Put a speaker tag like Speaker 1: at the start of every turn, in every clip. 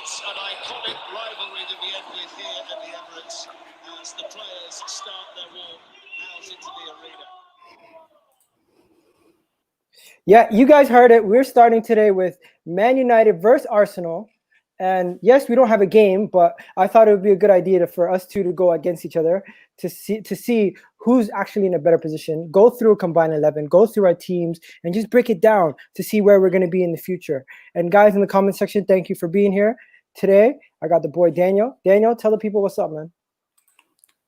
Speaker 1: It's an iconic rivalry to be ended with here at the Emirates as the players start their walk out into the arena.
Speaker 2: Yeah, you guys heard it. We're starting today with Man United versus Arsenal. And yes, we don't have a game, but I thought it would be a good idea for us two to go against each other to see who's actually in a better position, go through a combined 11, go through our teams, and just break it down to see where we're going to be in the future. And guys in the comment section, thank you for being here. Today, I got the boy Daniel. Daniel, tell the people what's up, man.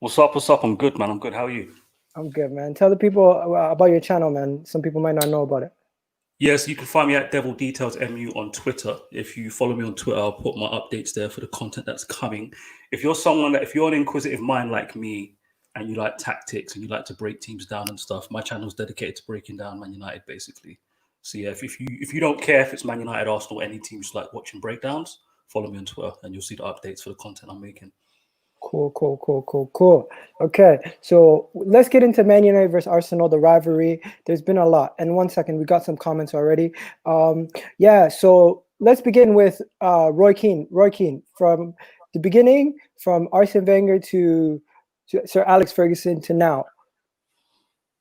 Speaker 3: What's up? What's up? I'm good, man. I'm good. How are you?
Speaker 2: I'm good, man. Tell the people about your channel, man. Some people might not know about it.
Speaker 3: Yes, you can find me at Devil Details MU on Twitter. If you follow me on Twitter, I'll put my updates there for the content that's coming. If you're an inquisitive mind like me and you like tactics and you like to break teams down and stuff, my channel is dedicated to breaking down Man United, basically. So yeah, if you don't care if it's Man United, Arsenal, any team, just like watching breakdowns, follow me on Twitter and you'll see the updates for the content I'm making.
Speaker 2: Cool. Okay, so let's get into Man United versus Arsenal, the rivalry. There's been a lot. And 1 second, we got some comments already. So let's begin with Roy Keane. Roy Keane, from the beginning, from Arsene Wenger to Sir Alex Ferguson to now.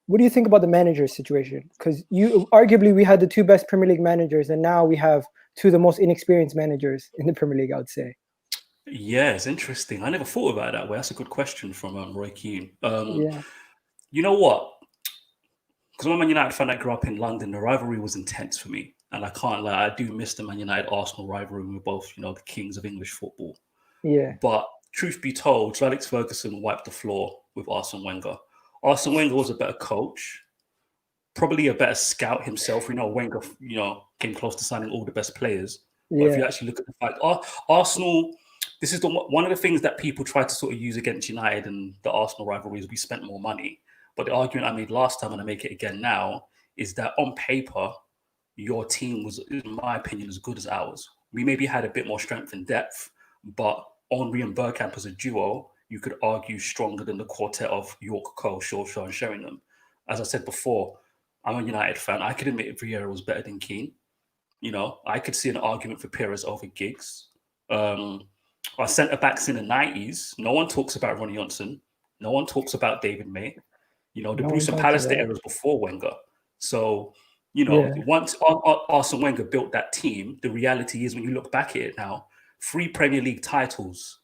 Speaker 2: What do you think about the manager situation? Because arguably we had the two best Premier League managers, and now we have two of the most inexperienced managers in the Premier League, I would say.
Speaker 3: Yeah, it's interesting. I never thought about it that way. That's a good question from Roy Keane.
Speaker 2: Yeah.
Speaker 3: You know what? Because I'm a Man United fan that grew up in London, the rivalry was intense for me. And I can't lie, I do miss the Man United-Arsenal rivalry. We're both, the kings of English football.
Speaker 2: Yeah.
Speaker 3: But truth be told, Sir Alex Ferguson wiped the floor with Arsene Wenger. Arsene Wenger was a better coach, probably a better scout himself. Wenger, came close to signing all the best players. But if you actually look at the fact, Arsenal... This is one of the things that people try to sort of use against United and the Arsenal rivalry is we spent more money. But the argument I made last time, and I make it again now, is that on paper, your team was, in my opinion, as good as ours. We maybe had a bit more strength and depth, but Henry and Bergkamp as a duo, you could argue stronger than the quartet of York, Cole, Shaw, and Sheringham. As I said before, I'm a United fan. I could admit Vieira was better than Keane. I could see an argument for Pires over Giggs. Our centre-backs in the 90s, no one talks about Ronnie Johnson. No one talks about David May. The Bruce and Palace era was before Wenger. So, once Arsene Wenger built that team, the reality is when you look back at it now, 3 Premier League titles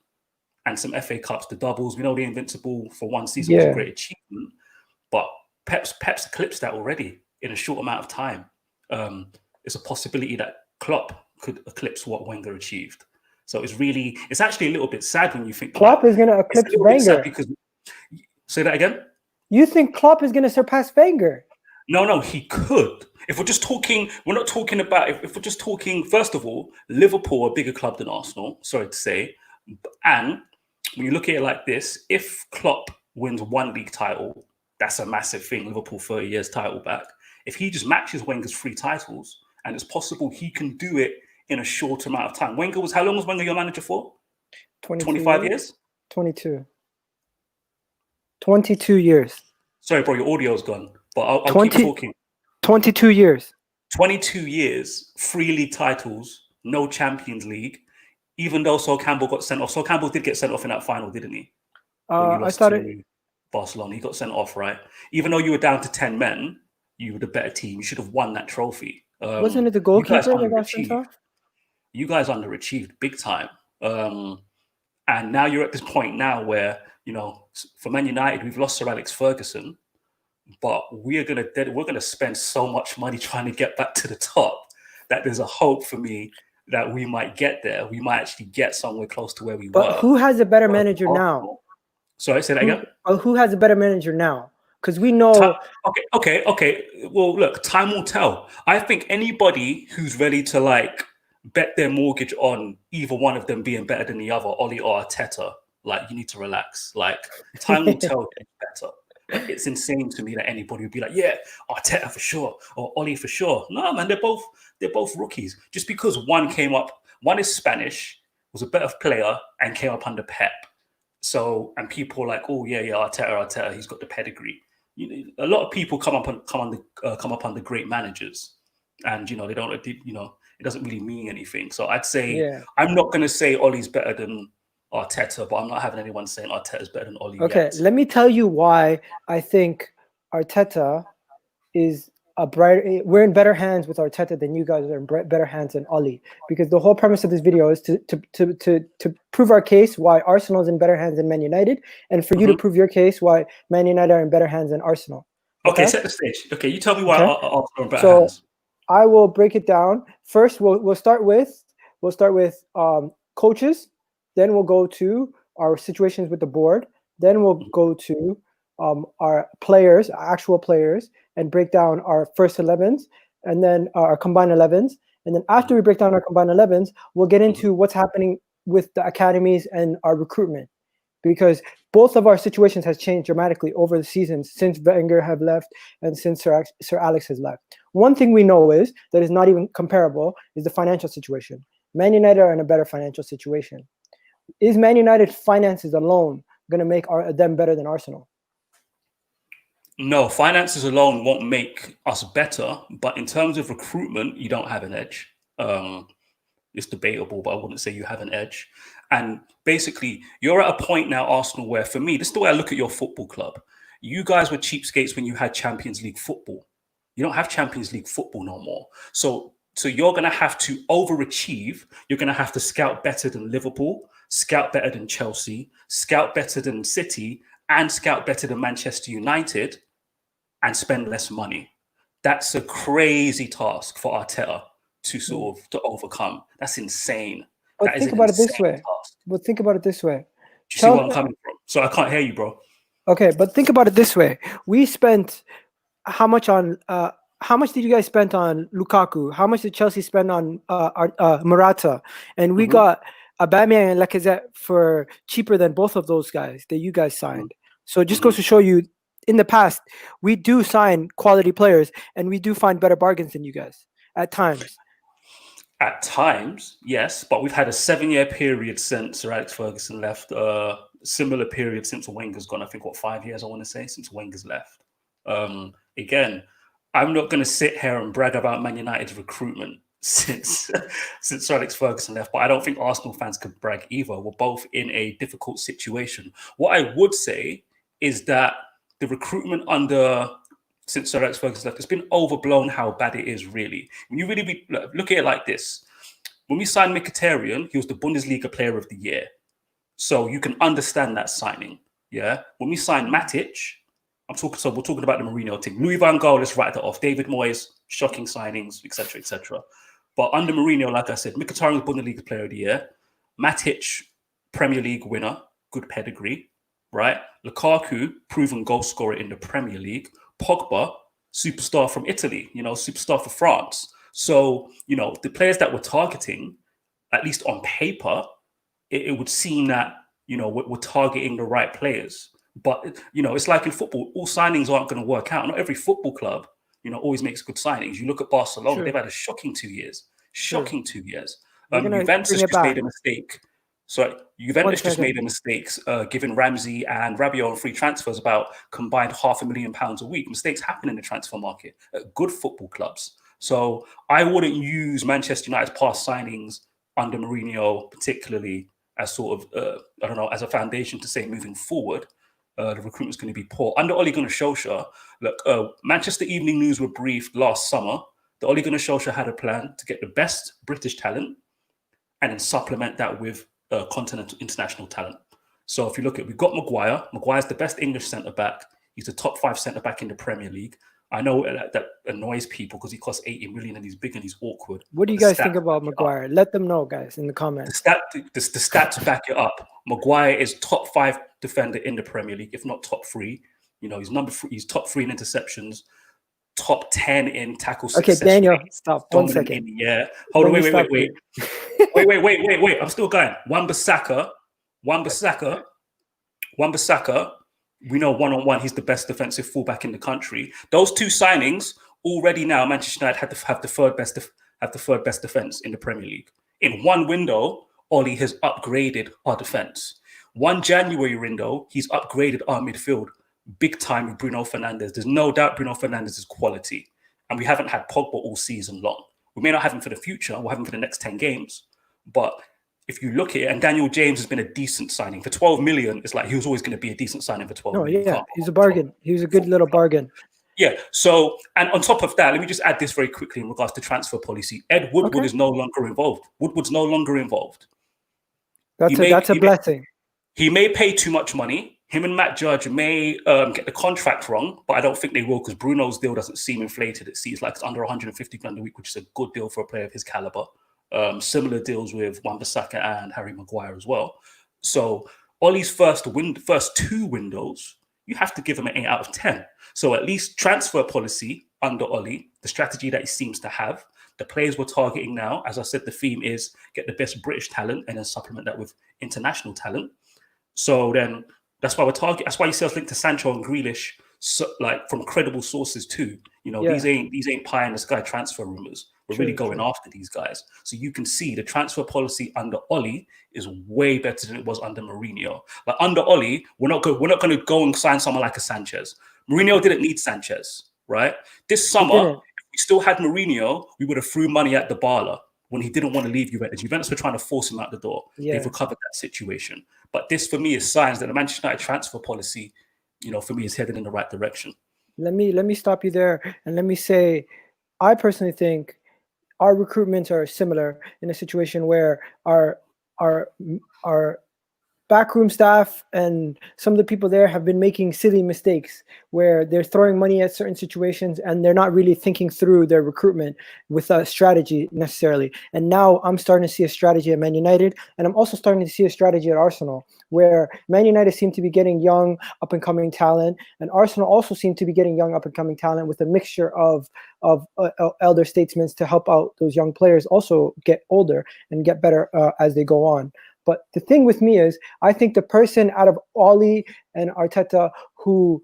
Speaker 3: and some FA Cups, the doubles. We know the Invincible for one season was a great achievement, but Pep's eclipsed that already in a short amount of time. It's a possibility that Klopp could eclipse what Wenger achieved. So it's actually a little bit sad when you think
Speaker 2: Klopp is going to eclipse Wenger.
Speaker 3: Say that again?
Speaker 2: You think Klopp is going to surpass Wenger?
Speaker 3: No, he could. If we're just talking, we're not talking about, if we're just talking, first of all, Liverpool are a bigger club than Arsenal, sorry to say. And when you look at it like this, if Klopp wins 1 league title, that's a massive thing, Liverpool 30 years title back. If he just matches Wenger's 3 titles, and it's possible he can do it in a short amount of time. How long was Wenger your manager for? 25 years?
Speaker 2: 22. 22 years.
Speaker 3: Sorry, bro, your audio's gone, but I'll keep talking.
Speaker 2: 22 years.
Speaker 3: 22 years, 3 league titles, no Champions League, even though Sol Campbell got sent off. Sol Campbell did get sent off in that final, didn't he?
Speaker 2: I started
Speaker 3: Barcelona. He got sent off, right? Even though you were down to 10 men, you were the better team. You should have won that trophy.
Speaker 2: Wasn't it the goalkeeper that got sent off?
Speaker 3: You guys underachieved big time. And now you're at this point now where, for Man United, we've lost Sir Alex Ferguson, but we're gonna spend so much money trying to get back to the top that there's a hope for me that we might get there. We might actually get somewhere close to where we were.
Speaker 2: But who has a better manager now?
Speaker 3: Sorry, say that again?
Speaker 2: Who has a better manager now? Because we know...
Speaker 3: Okay. Well, look, time will tell. I think anybody who's ready to, bet their mortgage on either one of them being better than the other, Oli or Arteta, you need to relax. Time will tell it's better. It's insane to me that anybody would be like, yeah, Arteta for sure, or Oli for sure. No, man, they're both rookies. Just because one is Spanish, was a better player, and came up under Pep. So, and people are like, oh yeah, Arteta, he's got the pedigree. A lot of people come up under great managers, and they don't, it doesn't really mean anything. So I'd say
Speaker 2: Yeah.
Speaker 3: I'm not going to say Ollie's better than Arteta, but I'm not having anyone saying Arteta's better than Ollie
Speaker 2: Okay,
Speaker 3: yet.
Speaker 2: let me tell you why I think Arteta is a brighter. We're in better hands with Arteta than you guys are in better hands than Ollie. Because the whole premise of this video is to prove our case why Arsenal is in better hands than Man United, and for you to prove your case why Man United are in better hands than Arsenal.
Speaker 3: Okay, set the stage. Okay, you tell me why Arsenal are in better hands.
Speaker 2: I will break it down. First, we'll start with coaches. Then we'll go to our situations with the board. Then we'll go to our players, actual players, and break down our first 11s, and then our combined 11s. And then after we break down our combined 11s, we'll get into what's happening with the academies and our recruitment, because both of our situations has changed dramatically over the seasons since Wenger have left and since Sir Alex has left. One thing we know is that is not even comparable is the financial situation. Man United are in a better financial situation. Is Man United finances alone going to make them better than Arsenal?
Speaker 3: No, finances alone won't make us better. But in terms of recruitment, you don't have an edge. It's debatable, but I wouldn't say you have an edge. And basically, you're at a point now, Arsenal, where for me, this is the way I look at your football club. You guys were cheapskates when you had Champions League football. You don't have Champions League football no more. So you're going to have to overachieve. You're going to have to scout better than Liverpool, scout better than Chelsea, scout better than City, and scout better than Manchester United, and spend less money. That's a crazy task for Arteta to overcome. That's insane.
Speaker 2: But think about it this way. But think about it this way.
Speaker 3: Do you see where I'm coming from? So I can't hear you, bro.
Speaker 2: Okay, but think about it this way. We spent how much did you guys spend on Lukaku? How much did Chelsea spend on Morata? And we got Aubameyang and Lacazette for cheaper than both of those guys that you guys signed. So it just goes to show you, in the past, we do sign quality players and we do find better bargains than you guys at times.
Speaker 3: At times, yes, but we've had a 7-year period since Sir Alex Ferguson left. Similar period since Wenger's gone. I think 5 years, I want to say, since Wenger's left. Again, I'm not going to sit here and brag about Man United's recruitment since Sir Alex Ferguson left, but I don't think Arsenal fans could brag either. We're both in a difficult situation. What I would say is that the recruitment since Sir Alex Ferguson left, it's been overblown how bad it is, really. When you really look at it like this, when we signed Mkhitaryan, he was the Bundesliga Player of the Year. So you can understand that signing, yeah? When we signed Matic, we're talking about the Mourinho thing. Louis van Gaal, let's write that off. David Moyes, shocking signings, etc., etc. But under Mourinho, like I said, Mkhitaryan, Bundesliga Player of the Year. Matic, Premier League winner, good pedigree, right? Lukaku, proven goal scorer in the Premier League. Pogba, superstar from Italy, superstar for France. So, the players that we're targeting, at least on paper, it would seem that, we're targeting the right players. But, it's like in football, all signings aren't going to work out. Not every football club, always makes good signings. You look at Barcelona, they've had a shocking 2 years. Shocking 2 years. Juventus just made a mistake. So Juventus just made a mistake giving Ramsey and Rabiot on free transfers about combined £500,000 a week. Mistakes happen in the transfer market at good football clubs. So I wouldn't use Manchester United's past signings under Mourinho particularly as sort of, as a foundation to say moving forward, the recruitment's going to be poor. Under Ole Gunnar Solskjaer, look, Manchester Evening News were briefed last summer that Ole Gunnar Solskjaer had a plan to get the best British talent and then supplement that with continental international talent. So if you look at, we've got Maguire. Maguire's the best English centre-back. He's the top 5 centre-back in the Premier League. I know that annoys people because he costs 80 million and he's big and he's awkward.
Speaker 2: What do you guys think about Maguire? Let them know, guys, in the comments.
Speaker 3: The stats back it up. Maguire is top 5 defender in the Premier League, if not top 3. He's number 3. He's top 3 in interceptions, top 10 in tackle success.
Speaker 2: Okay, Daniel, stop. 1 second.
Speaker 3: Yeah. Hold on. Wait. Wait. I'm still going. Wan-Bissaka. We know one-on-one, he's the best defensive fullback in the country. Those 2 signings already now, Manchester United have the third best defense in the Premier League. In one window, Ole has upgraded our defense. 1 January window, he's upgraded our midfield big time with Bruno Fernandes. There's no doubt Bruno Fernandes is quality, and we haven't had Pogba all season long. We may not have him for the future. We'll have him for the next 10 games. But if you look at it, and Daniel James has been a decent signing. For 12 million, it's like he was always going to be a decent signing for 12
Speaker 2: No,
Speaker 3: million.
Speaker 2: yeah, he's a bargain. He was a good little bargain.
Speaker 3: Yeah. So, and on top of that, let me just add this very quickly in regards to transfer policy. Ed Woodward is no longer involved. Woodward's no longer involved.
Speaker 2: That's a blessing.
Speaker 3: He may pay too much money. Him and Matt Judge may get the contract wrong, but I don't think they will because Bruno's deal doesn't seem inflated. It seems like it's under 150 grand a week, which is a good deal for a player of his caliber. Similar deals with Wan-Bissaka and Harry Maguire as well. So Ollie's first 2 windows, you have to give him an 8 out of 10. So at least transfer policy under Ollie, the strategy that he seems to have, the players we're targeting now, as I said, the theme is get the best British talent and then supplement that with international talent. So then that's why that's why you see us linked to Sancho and Grealish, so, like from credible sources too. These ain't pie in the sky transfer rumors. We're really going after these guys. So you can see the transfer policy under Ollie is way better than it was under Mourinho. Like under Ollie, we're not going to go and sign someone like a Sanchez. Mourinho didn't need Sanchez, right? This summer, if we still had Mourinho, we would have threw money at Dybala when he didn't want to leave Juventus. Juventus were trying to force him out the door. Yeah. They've recovered that situation. But this, for me, is signs that the Manchester United transfer policy, for me, is headed in the right direction.
Speaker 2: Let me stop you there, and let me say, I personally think our recruitments are similar in a situation where our backroom staff and some of the people there have been making silly mistakes where they're throwing money at certain situations and they're not really thinking through their recruitment with a strategy necessarily. And now I'm starting to see a strategy at Man United, and I'm also starting to see a strategy at Arsenal where Man United seem to be getting young up-and-coming talent, and Arsenal also seem to be getting young up-and-coming talent with a mixture of elder statesmen to help out those young players also get older and get better as they go on. But the thing with me is, I think the person out of Ollie and Arteta who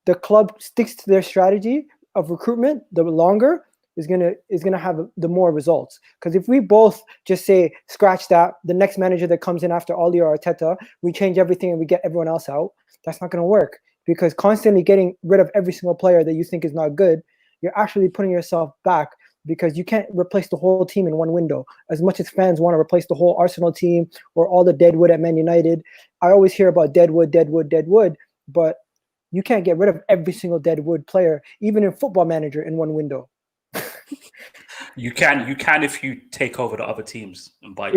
Speaker 2: the club sticks to their strategy of recruitment the longer is gonna have the more results. Because if we both just say scratch that, the next manager that comes in after Ollie or Arteta, we change everything and we get everyone else out, that's not gonna work. Because constantly getting rid of every single player that you think is not good, you're actually putting yourself back. Because you can't replace the whole team in one window. As much as fans want to replace the whole Arsenal team or all the deadwood at Man United, I always hear about deadwood, but you can't get rid of every single deadwood player, even in Football Manager, in one window.
Speaker 3: You can if you take over the other teams and buy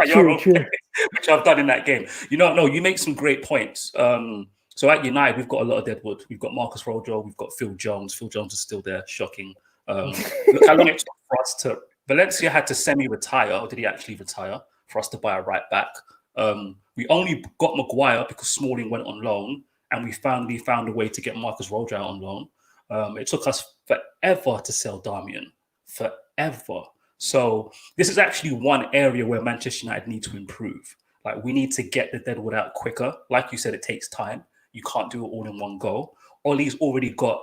Speaker 3: your own players, which I've done in that game. No, you make some great points. So at United, we've got a lot of deadwood. We've got Marcus Rojo, we've got Phil Jones. Phil Jones is still there, shocking. Look how long it took for us to. Valencia had to semi-retire, or did he actually retire, for us to buy a right back? We only got Maguire because Smalling went on loan, and we finally found a way to get Marcus Rojo out on loan. It took us forever to sell Darmian, forever. So this is actually one area where Manchester United need to improve. Like, we need to get the deadwood out quicker. Like you said, it takes time. You can't do it all in one go. Ollie's already got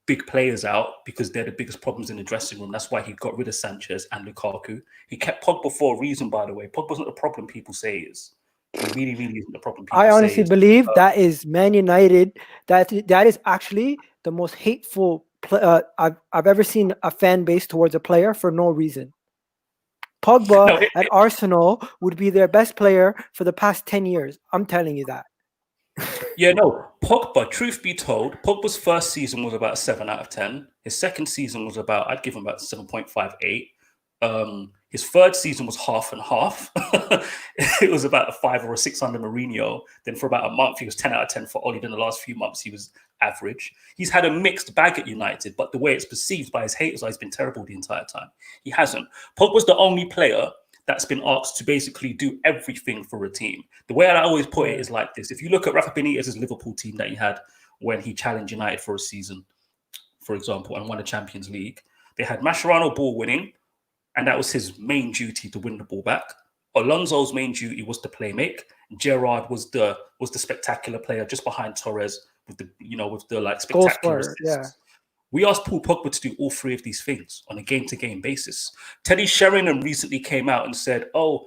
Speaker 3: big players out because they're the biggest problems in the dressing room. That's why he got rid of Sanchez and Lukaku. He kept Pogba for a reason, by the way. Pogba's not the problem people say he is. He really, really isn't the problem people say
Speaker 2: I honestly believe that is Man United. That is actually the most hateful I've ever seen a fan base towards a player for no reason. Pogba at Arsenal would be their best player for the past 10 years. I'm telling you that.
Speaker 3: Yeah, no, Pogba, truth be told, Pogba's first season was about 7 out of 10. His second season was I'd give him about 7.58. His third season was half and half. It was about a 5 or a 6 under Mourinho. Then for about a month, he was 10 out of 10 for Ollie. Then the last few months, he was average. He's had a mixed bag at United, but the way it's perceived by his haters, he's been terrible the entire time. He hasn't. Pogba's the only player that's been asked to basically do everything for a team. The way I always put it is like this. If you look at Rafa Benitez's Liverpool team that he had when he challenged United for a season, for example, and won the Champions League, they had Mascherano ball winning, and that was his main duty to win the ball back. Alonso's main duty was to play make. Gerrard was the spectacular player just behind Torres with the like spectacular assists. Yeah. We asked Paul Pogba to do all three of these things on a game-to-game basis. Teddy Sheringham recently came out and said, "Oh,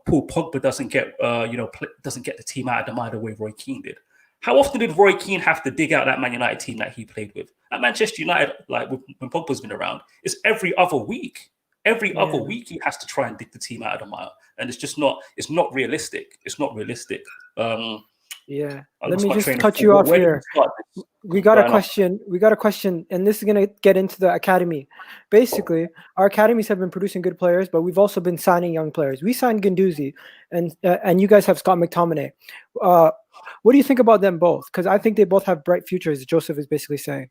Speaker 3: Paul Pogba doesn't get the team out of the mire the way Roy Keane did." How often did Roy Keane have to dig out that Man United team that he played with? At Manchester United, like when Pogba's been around, it's every other week. Every other
Speaker 2: Yeah.
Speaker 3: week, he has to try and dig the team out of the mire, and it's not realistic. It's not realistic.
Speaker 2: Yeah.
Speaker 3: I
Speaker 2: Let
Speaker 3: lost
Speaker 2: me
Speaker 3: my
Speaker 2: just
Speaker 3: train of
Speaker 2: cut
Speaker 3: thought.
Speaker 2: you off
Speaker 3: Where did we
Speaker 2: here.
Speaker 3: start this?
Speaker 2: We got a
Speaker 3: Brian,
Speaker 2: question. We got a question, and this is gonna get into the academy. Basically, our academies have been producing good players, but we've also been signing young players. We signed Guendouzi, and you guys have Scott McTominay. What do you think about them both? Because I think they both have bright futures. Joseph is basically saying.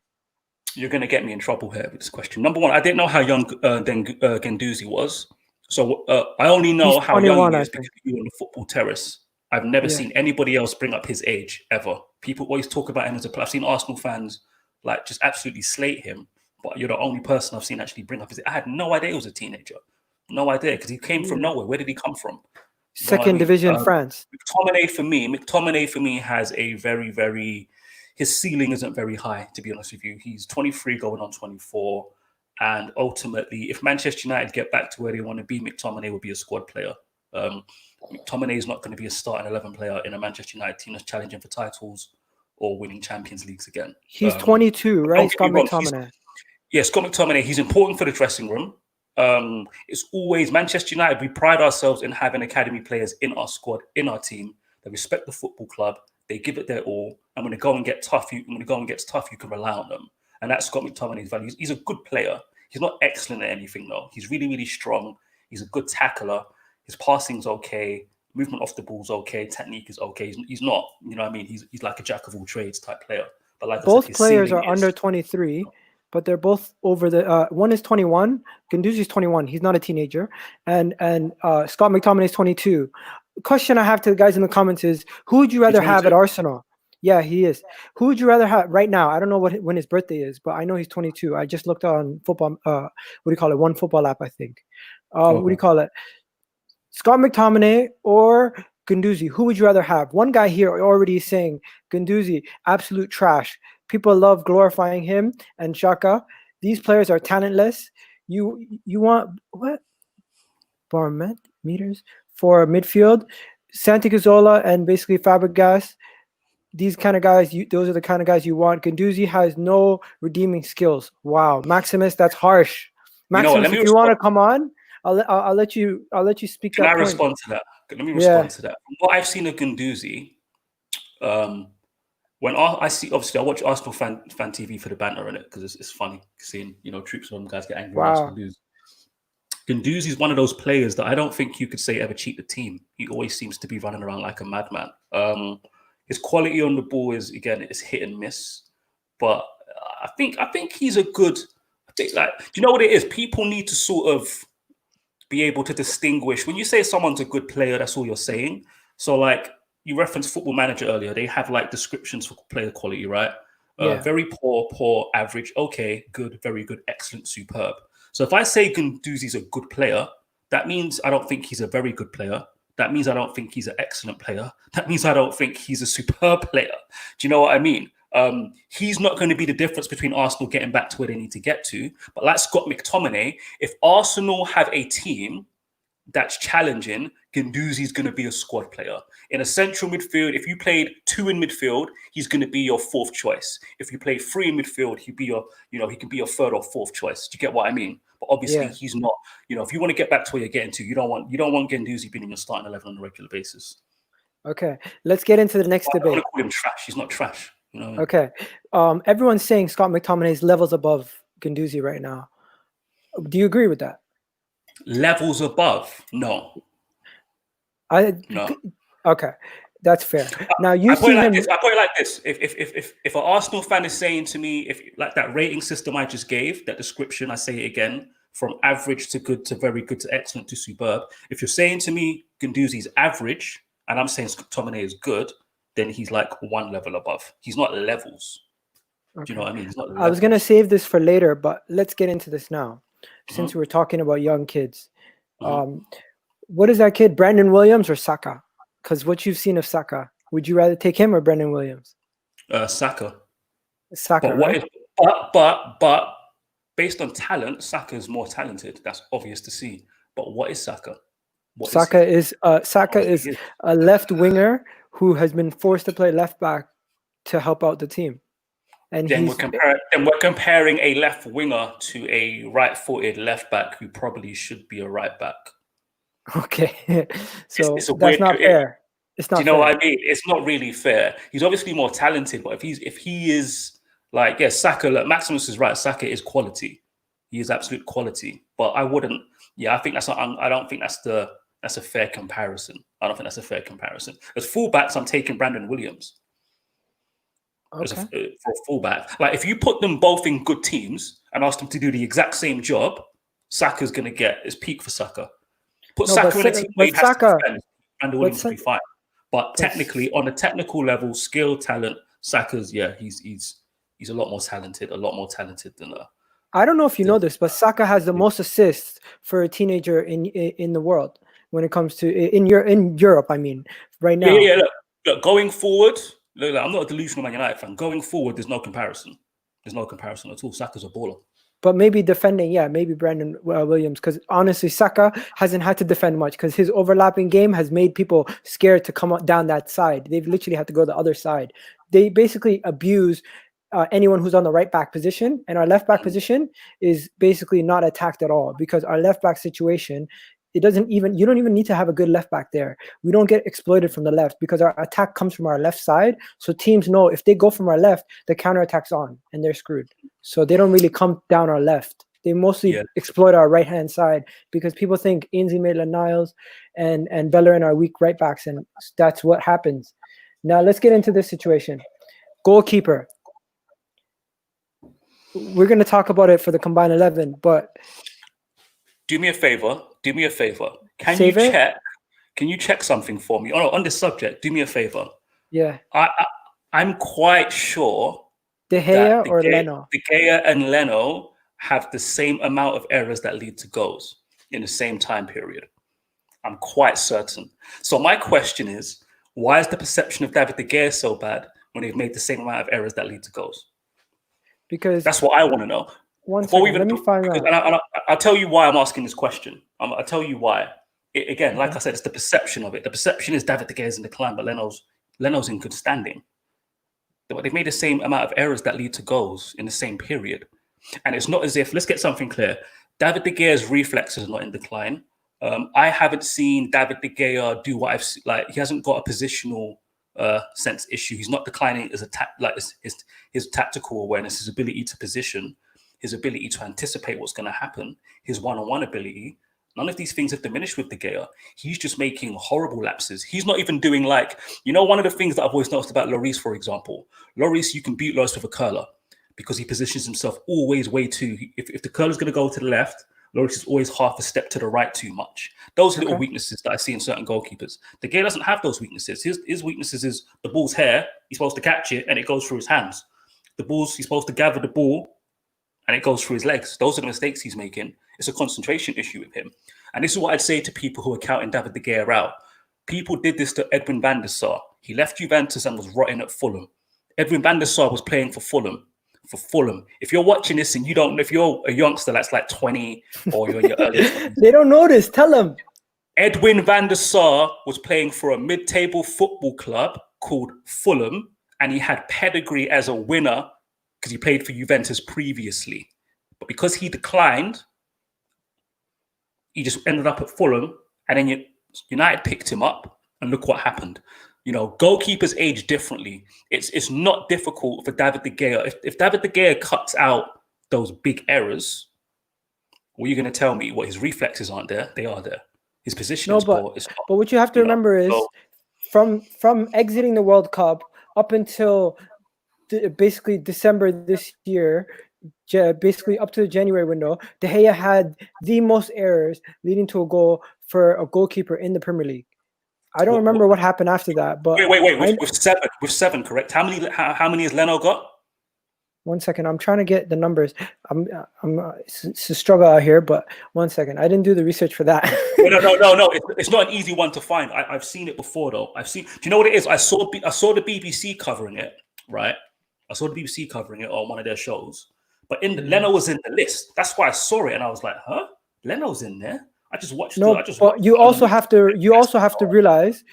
Speaker 3: You're going to get me in trouble here with this question. Number one, I didn't know how young Guendouzi was. So I only know
Speaker 2: He's
Speaker 3: how young
Speaker 2: 21,
Speaker 3: he
Speaker 2: I
Speaker 3: is
Speaker 2: think.
Speaker 3: because you were on the football terrace. I've never
Speaker 2: Yeah.
Speaker 3: seen anybody else bring up his age ever. People always talk about him as a player. I've seen Arsenal fans like just absolutely slate him, but you're the only person I've seen actually bring up his age. I had no idea he was a teenager. No idea, because he came from
Speaker 2: Yeah.
Speaker 3: nowhere. Where did he come from? You know what I
Speaker 2: Second
Speaker 3: mean?
Speaker 2: division France.
Speaker 3: McTominay for me has a very, very, his ceiling isn't very high, to be honest with you. He's 23 going on 24. And ultimately, if Manchester United get back to where they want to be, McTominay will be a squad player. McTominay is not going to be a starting 11 player in a Manchester United team that's challenging for titles or winning Champions Leagues again.
Speaker 2: He's 22,
Speaker 3: but
Speaker 2: right?
Speaker 3: don't get
Speaker 2: Scott
Speaker 3: me wrong,
Speaker 2: McTominay.
Speaker 3: Scott McTominay, he's important for the dressing room. It's always Manchester United. We pride ourselves in having academy players in our squad, in our team. They respect the football club. They give it their all. And when they go and get tough, you can rely on them. And that's Scott McTominay's value. He's a good player. He's not excellent at anything, though. He's really, really strong. He's a good tackler. His passing's okay. Movement off the ball's okay. Technique is okay. He's not, you know what I mean? He's like a jack of all trades type player. But like
Speaker 2: Both
Speaker 3: I said, his
Speaker 2: players
Speaker 3: ceiling
Speaker 2: are under 23, but they're both over the. One is 21. Guendouzi's 21. He's not a teenager, and Scott McTominay is 22. Question I have to the guys in the comments is: who would you rather have at
Speaker 3: 22?
Speaker 2: Arsenal? Yeah, he is. Who would you rather have right now? I don't know when his birthday is, but I know he's 22. I just looked on football. What do you call it? One football app, I think. What do you call it? Scott McTominay or Guendouzi? Who would you rather have? One guy here already is saying Guendouzi, absolute trash. People love glorifying him and Xhaka. These players are talentless. You want what? Barmet meters for midfield. Santi Cazorla and basically Fabregas. These kind of guys, those are the kind of guys you want. Guendouzi has no redeeming skills. Wow, Maximus, that's harsh.
Speaker 3: You know what,
Speaker 2: Maximus, if you want to come on, I'll let you speak.
Speaker 3: Can
Speaker 2: that
Speaker 3: I
Speaker 2: point.
Speaker 3: respond to that? Let me respond to that. From what I've seen of Guendouzi, when I see, obviously, I watch Arsenal fan TV for the banter in it because it's funny seeing troops of them guys get angry when Arsenal lose. Guendouzi is one of those players that I don't think you could say ever cheat the team. He always seems to be running around like a madman. His quality on the ball is hit and miss, but I think he's a good. I think do you know what it is? People need to sort of be able to distinguish when you say someone's a good player. That's all you're saying. So like you referenced Football Manager earlier. They have like descriptions for player quality, right? Very poor, average, okay, good, very good, excellent, superb. So if I say Guendouzi's a good player, that means I don't think he's a very good player. That means I don't think he's an excellent player. That means I don't think he's a superb player. Do you know what I mean? He's not going to be the difference between Arsenal getting back to where they need to get to. But like Scott McTominay, if Arsenal have a team that's challenging, Guendouzi's going to be a squad player. In a central midfield, if you played 2 in midfield, he's going to be your 4th choice. If you play 3 in midfield, he can be your 3rd or 4th choice. Do you get what I mean? But obviously, he's not. If you want to get back to where you're getting to, you don't want Guendouzi being in your starting 11 on a regular basis.
Speaker 2: Okay, let's get into the next debate.
Speaker 3: I don't want to call him trash. He's not trash. You know what I mean?
Speaker 2: Okay. Everyone's saying Scott McTominay is levels above Guendouzi right now. Do you agree with that?
Speaker 3: Levels above? No. No.
Speaker 2: Okay, that's fair. Now
Speaker 3: I put it like this. If an Arsenal fan is saying to me, if like that rating system I just gave, that description, I say it again, from average to good to very good to excellent to superb. If you're saying to me Guendouzi's average, and I'm saying McTominay is good, then he's like 1 level above. He's not levels. Okay. Do you know what I mean? He's not levels.
Speaker 2: I was going to save this for later, but let's get into this now. Since we're talking about young kids. What is that kid, Brandon Williams or Saka? Because what you've seen of Saka, would you rather take him or Brandon Williams?
Speaker 3: Saka.
Speaker 2: Saka,
Speaker 3: but
Speaker 2: right?
Speaker 3: But based on talent, Saka is more talented. That's obvious to see. But what is Saka?
Speaker 2: Saka is a left winger who has been forced to play left back to help out the team. and
Speaker 3: Then
Speaker 2: he's
Speaker 3: we're comparing a left winger to a right-footed left back who probably should be a right back.
Speaker 2: okay. So
Speaker 3: It's a
Speaker 2: that's
Speaker 3: weird.
Speaker 2: not fair. It's
Speaker 3: Do
Speaker 2: not
Speaker 3: you know
Speaker 2: fair.
Speaker 3: what I mean? It's not really fair. He's obviously more talented, but if he is like, yeah, Saka, look, Maximus is right. Saka is quality. He is absolute quality. But I wouldn't. Yeah, I think that's not. I don't think that's a fair comparison. I don't think that's a fair comparison. As fullbacks, I'm taking Brandon Williams as
Speaker 2: Okay.
Speaker 3: for a fullback. Like if you put them both in good teams and ask them to do the exact same job, Saka's going to get his peak for Saka. Put
Speaker 2: No,
Speaker 3: Saka in a team where he has
Speaker 2: Saka,
Speaker 3: to defend, Brandon Williams will be fine. But technically, on a technical level, skill, talent, Saka's he's a lot more talented, than
Speaker 2: I don't know if you know this, but Saka has the most assists for a teenager in the world when it comes to in Europe. I mean, right now.
Speaker 3: Yeah. Look, going forward, look, I'm not a delusional Man United fan. Going forward, there's no comparison. There's no comparison at all. Saka's a baller.
Speaker 2: But maybe defending, yeah, maybe Brandon Williams, because honestly, Saka hasn't had to defend much because his overlapping game has made people scared to come down that side. They've literally had to go the other side. They basically abuse anyone who's on the right back position, and our left back position is basically not attacked at all because our left back situation, you don't even need to have a good left back there. We don't get exploited from the left because our attack comes from our left side. So teams know if they go from our left, the counter attack's on and they're screwed. So they don't really come down our left. They mostly exploit our right hand side because people think Ainsley Maitland-Niles and Bellerin are weak right backs, and that's what happens. Now let's get into this situation. Goalkeeper. We're going to talk about it for the combined 11, but
Speaker 3: do me a favor. Can you check something for me? On this subject, do me a favor.
Speaker 2: Yeah.
Speaker 3: I'm quite sure
Speaker 2: De Gea or Leno?
Speaker 3: De Gea and Leno have the same amount of errors that lead to goals in the same time period. I'm quite certain. So my question is, why is the perception of David De Gea so bad when they've made the same amount of errors that lead to goals?
Speaker 2: Because
Speaker 3: that's what I want to know.
Speaker 2: Let me find out.
Speaker 3: I'll tell you why I'm asking this question. I'll tell you why. Like I said, it's the perception of it. The perception is David De Gea is in decline, but Leno's in good standing. They've made the same amount of errors that lead to goals in the same period. And it's not as if, let's get something clear, David De Gea's reflexes are not in decline. I haven't seen David De Gea do what I've seen. Like, he hasn't got a positional sense issue. He's not declining as his tactical awareness, his ability to position, his ability to anticipate what's going to happen, his one-on-one ability. None of these things have diminished with De Gea. He's just making horrible lapses. He's not even doing one of the things that I've always noticed about Lloris, for example. Lloris, you can beat Lloris with a curler because he positions himself always way too. If the curler's going to go to the left, Lloris is always half a step to the right too much. Those are little weaknesses that I see in certain goalkeepers. De Gea doesn't have those weaknesses. His weaknesses is the ball's here, he's supposed to catch it, and it goes through his hands. He's supposed to gather the ball, and it goes through his legs. Those are the mistakes he's making. It's a concentration issue with him. And this is what I'd say to people who are counting David De Gea out. People did this to Edwin van der Sar. He left Juventus and was rotting at Fulham. Edwin van der Sar was playing for Fulham. If you're watching this and you don't know, if you're a youngster that's like 20 or you're in your early 20s,
Speaker 2: they don't know this. Tell them.
Speaker 3: Edwin van der Sar was playing for a mid-table football club called Fulham, and he had pedigree as a winner because he played for Juventus previously. But because he declined, he just ended up at Fulham, and then United picked him up, and look what happened. Goalkeepers age differently. It's not difficult for David De Gea. If David De Gea cuts out those big errors, what are you going to tell me? What, his reflexes aren't there? They are there. His position is poor.
Speaker 2: But what you have to remember is from exiting the World Cup up until basically December this year, basically up to the January window, De Gea had the most errors leading to a goal for a goalkeeper in the Premier League. I don't remember what happened after that, but
Speaker 3: wait. With seven, correct? How many has Leno got?
Speaker 2: 1 second, I'm trying to get the numbers. It's a struggle out here, but 1 second, I didn't do the research for that.
Speaker 3: No. It's not an easy one to find. I've seen it before though. Do you know what it is? I saw the BBC covering it, right? I saw the BBC covering it on one of their shows, but Leno was in the list. That's why I saw it, and I was like, "Huh? Leno's in there." I just watched. But
Speaker 2: you also have to realize.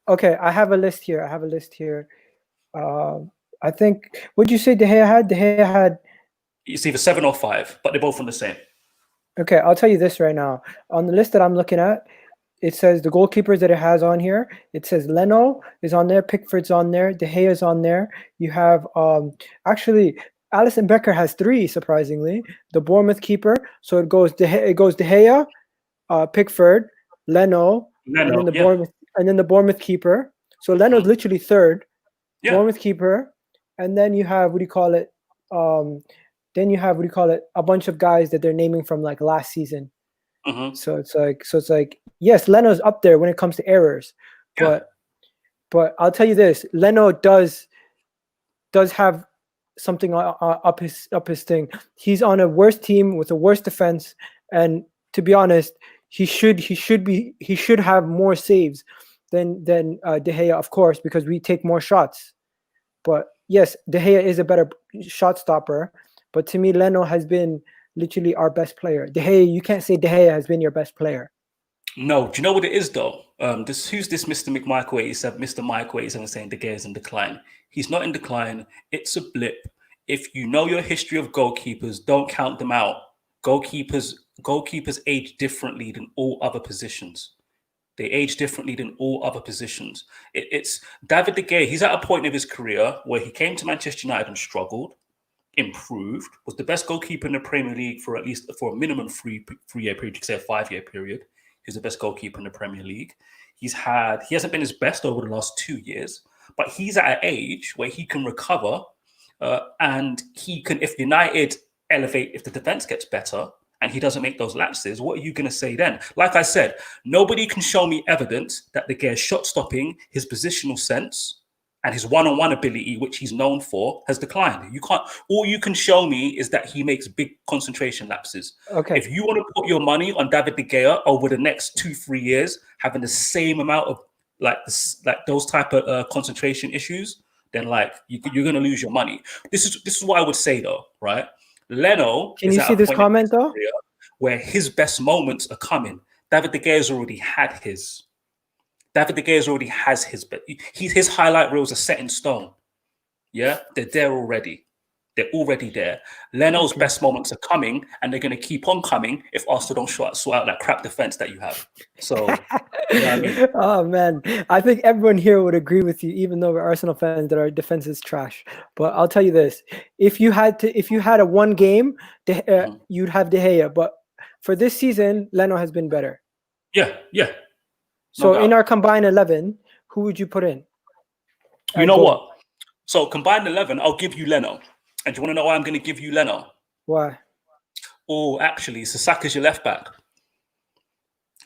Speaker 2: Okay, I have a list here. I think. What'd you say De Gea had? De Gea had.
Speaker 3: It's either 7 or 5, but they're both from the same.
Speaker 2: Okay, I'll tell you this right now. On the list that I'm looking at, it says the goalkeepers that it has on here. It says Leno is on there, Pickford's on there, De Gea is on there. You have actually Alisson Becker has 3, surprisingly. The Bournemouth keeper. So it goes De Gea, Pickford, Leno, and then the Bournemouth keeper. So Leno's literally 3rd.
Speaker 3: Yeah.
Speaker 2: Bournemouth keeper, and then you have a bunch of guys that they're naming from like last season. So it's like yes, Leno's up there when it comes to errors, but I'll tell you this: Leno does have something up his thing. He's on a worse team with a worse defense, and to be honest, he should have more saves than De Gea, of course, because we take more shots. But yes, De Gea is a better shot stopper. But to me, Leno has been literally our best player. De Gea, you can't say De Gea has been your best player.
Speaker 3: No, do you know what it is though? Who's this Mr. McMichael 87? Mr. Michael 87 saying De Gea is in decline. He's not in decline. It's a blip. If you know your history of goalkeepers, don't count them out. Goalkeepers age differently than all other positions. They age differently than all other positions. It's David De Gea. He's at a point of his career where he came to Manchester United and struggled, improved, was the best goalkeeper in the Premier League for a minimum 3-year period. You could say a 5-year period. He's the best goalkeeper in the Premier League. He hasn't been his best over the last 2 years, but he's at an age where he can recover, and he can. If United elevate, if the defense gets better, and he doesn't make those lapses, what are you going to say then? Like I said, nobody can show me evidence that De Gea's shot stopping, his positional sense, and his one-on-one ability, which he's known for, has declined. You can't. All you can show me is that he makes big concentration lapses.
Speaker 2: Okay.
Speaker 3: If you want to put your money on David De Gea over the next 2-3 years, having the same amount of like those type of concentration issues, then you're going to lose your money. This is what I would say though, right? Leno.
Speaker 2: Can you see this comment though?
Speaker 3: Where his best moments are coming. David De Gea's already had his. David De Gea's already has his, but his highlight reels are set in stone. Yeah, they're there already. They're already there. Leno's best moments are coming, and they're going to keep on coming if Arsenal don't sort out that crap defense that you have. So, you know what I mean?
Speaker 2: Oh man, I think everyone here would agree with you, even though we're Arsenal fans, that our defense is trash. But I'll tell you this: if you had a one game, you'd have De Gea. But for this season, Leno has been better.
Speaker 3: Yeah.
Speaker 2: So in our combined 11, who would you put in?
Speaker 3: You know what? So combined 11, I'll give you Leno. And do you want to know why I'm going to give you Leno?
Speaker 2: Why?
Speaker 3: Oh, actually, so Saka's your left back.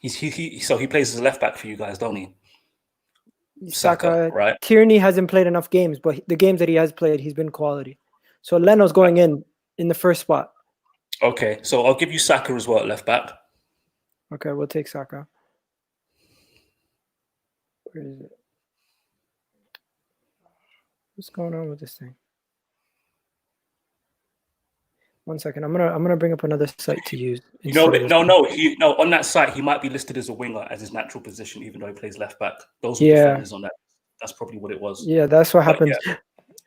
Speaker 3: So he plays as a left back for you guys, don't he?
Speaker 2: Saka,
Speaker 3: right?
Speaker 2: Tierney hasn't played enough games, but the games that he has played, he's been quality. So Leno's going in the first spot.
Speaker 3: Okay, so I'll give you Saka as well at left back.
Speaker 2: Okay, we'll take Saka. Where is it? What's going on with this thing? One second. I'm gonna bring up another site to use.
Speaker 3: No. On that site, he might be listed as a winger as his natural position, even though he plays left back. Those are defenders on that. That's probably what it was.
Speaker 2: Yeah, that's what happens. Yeah.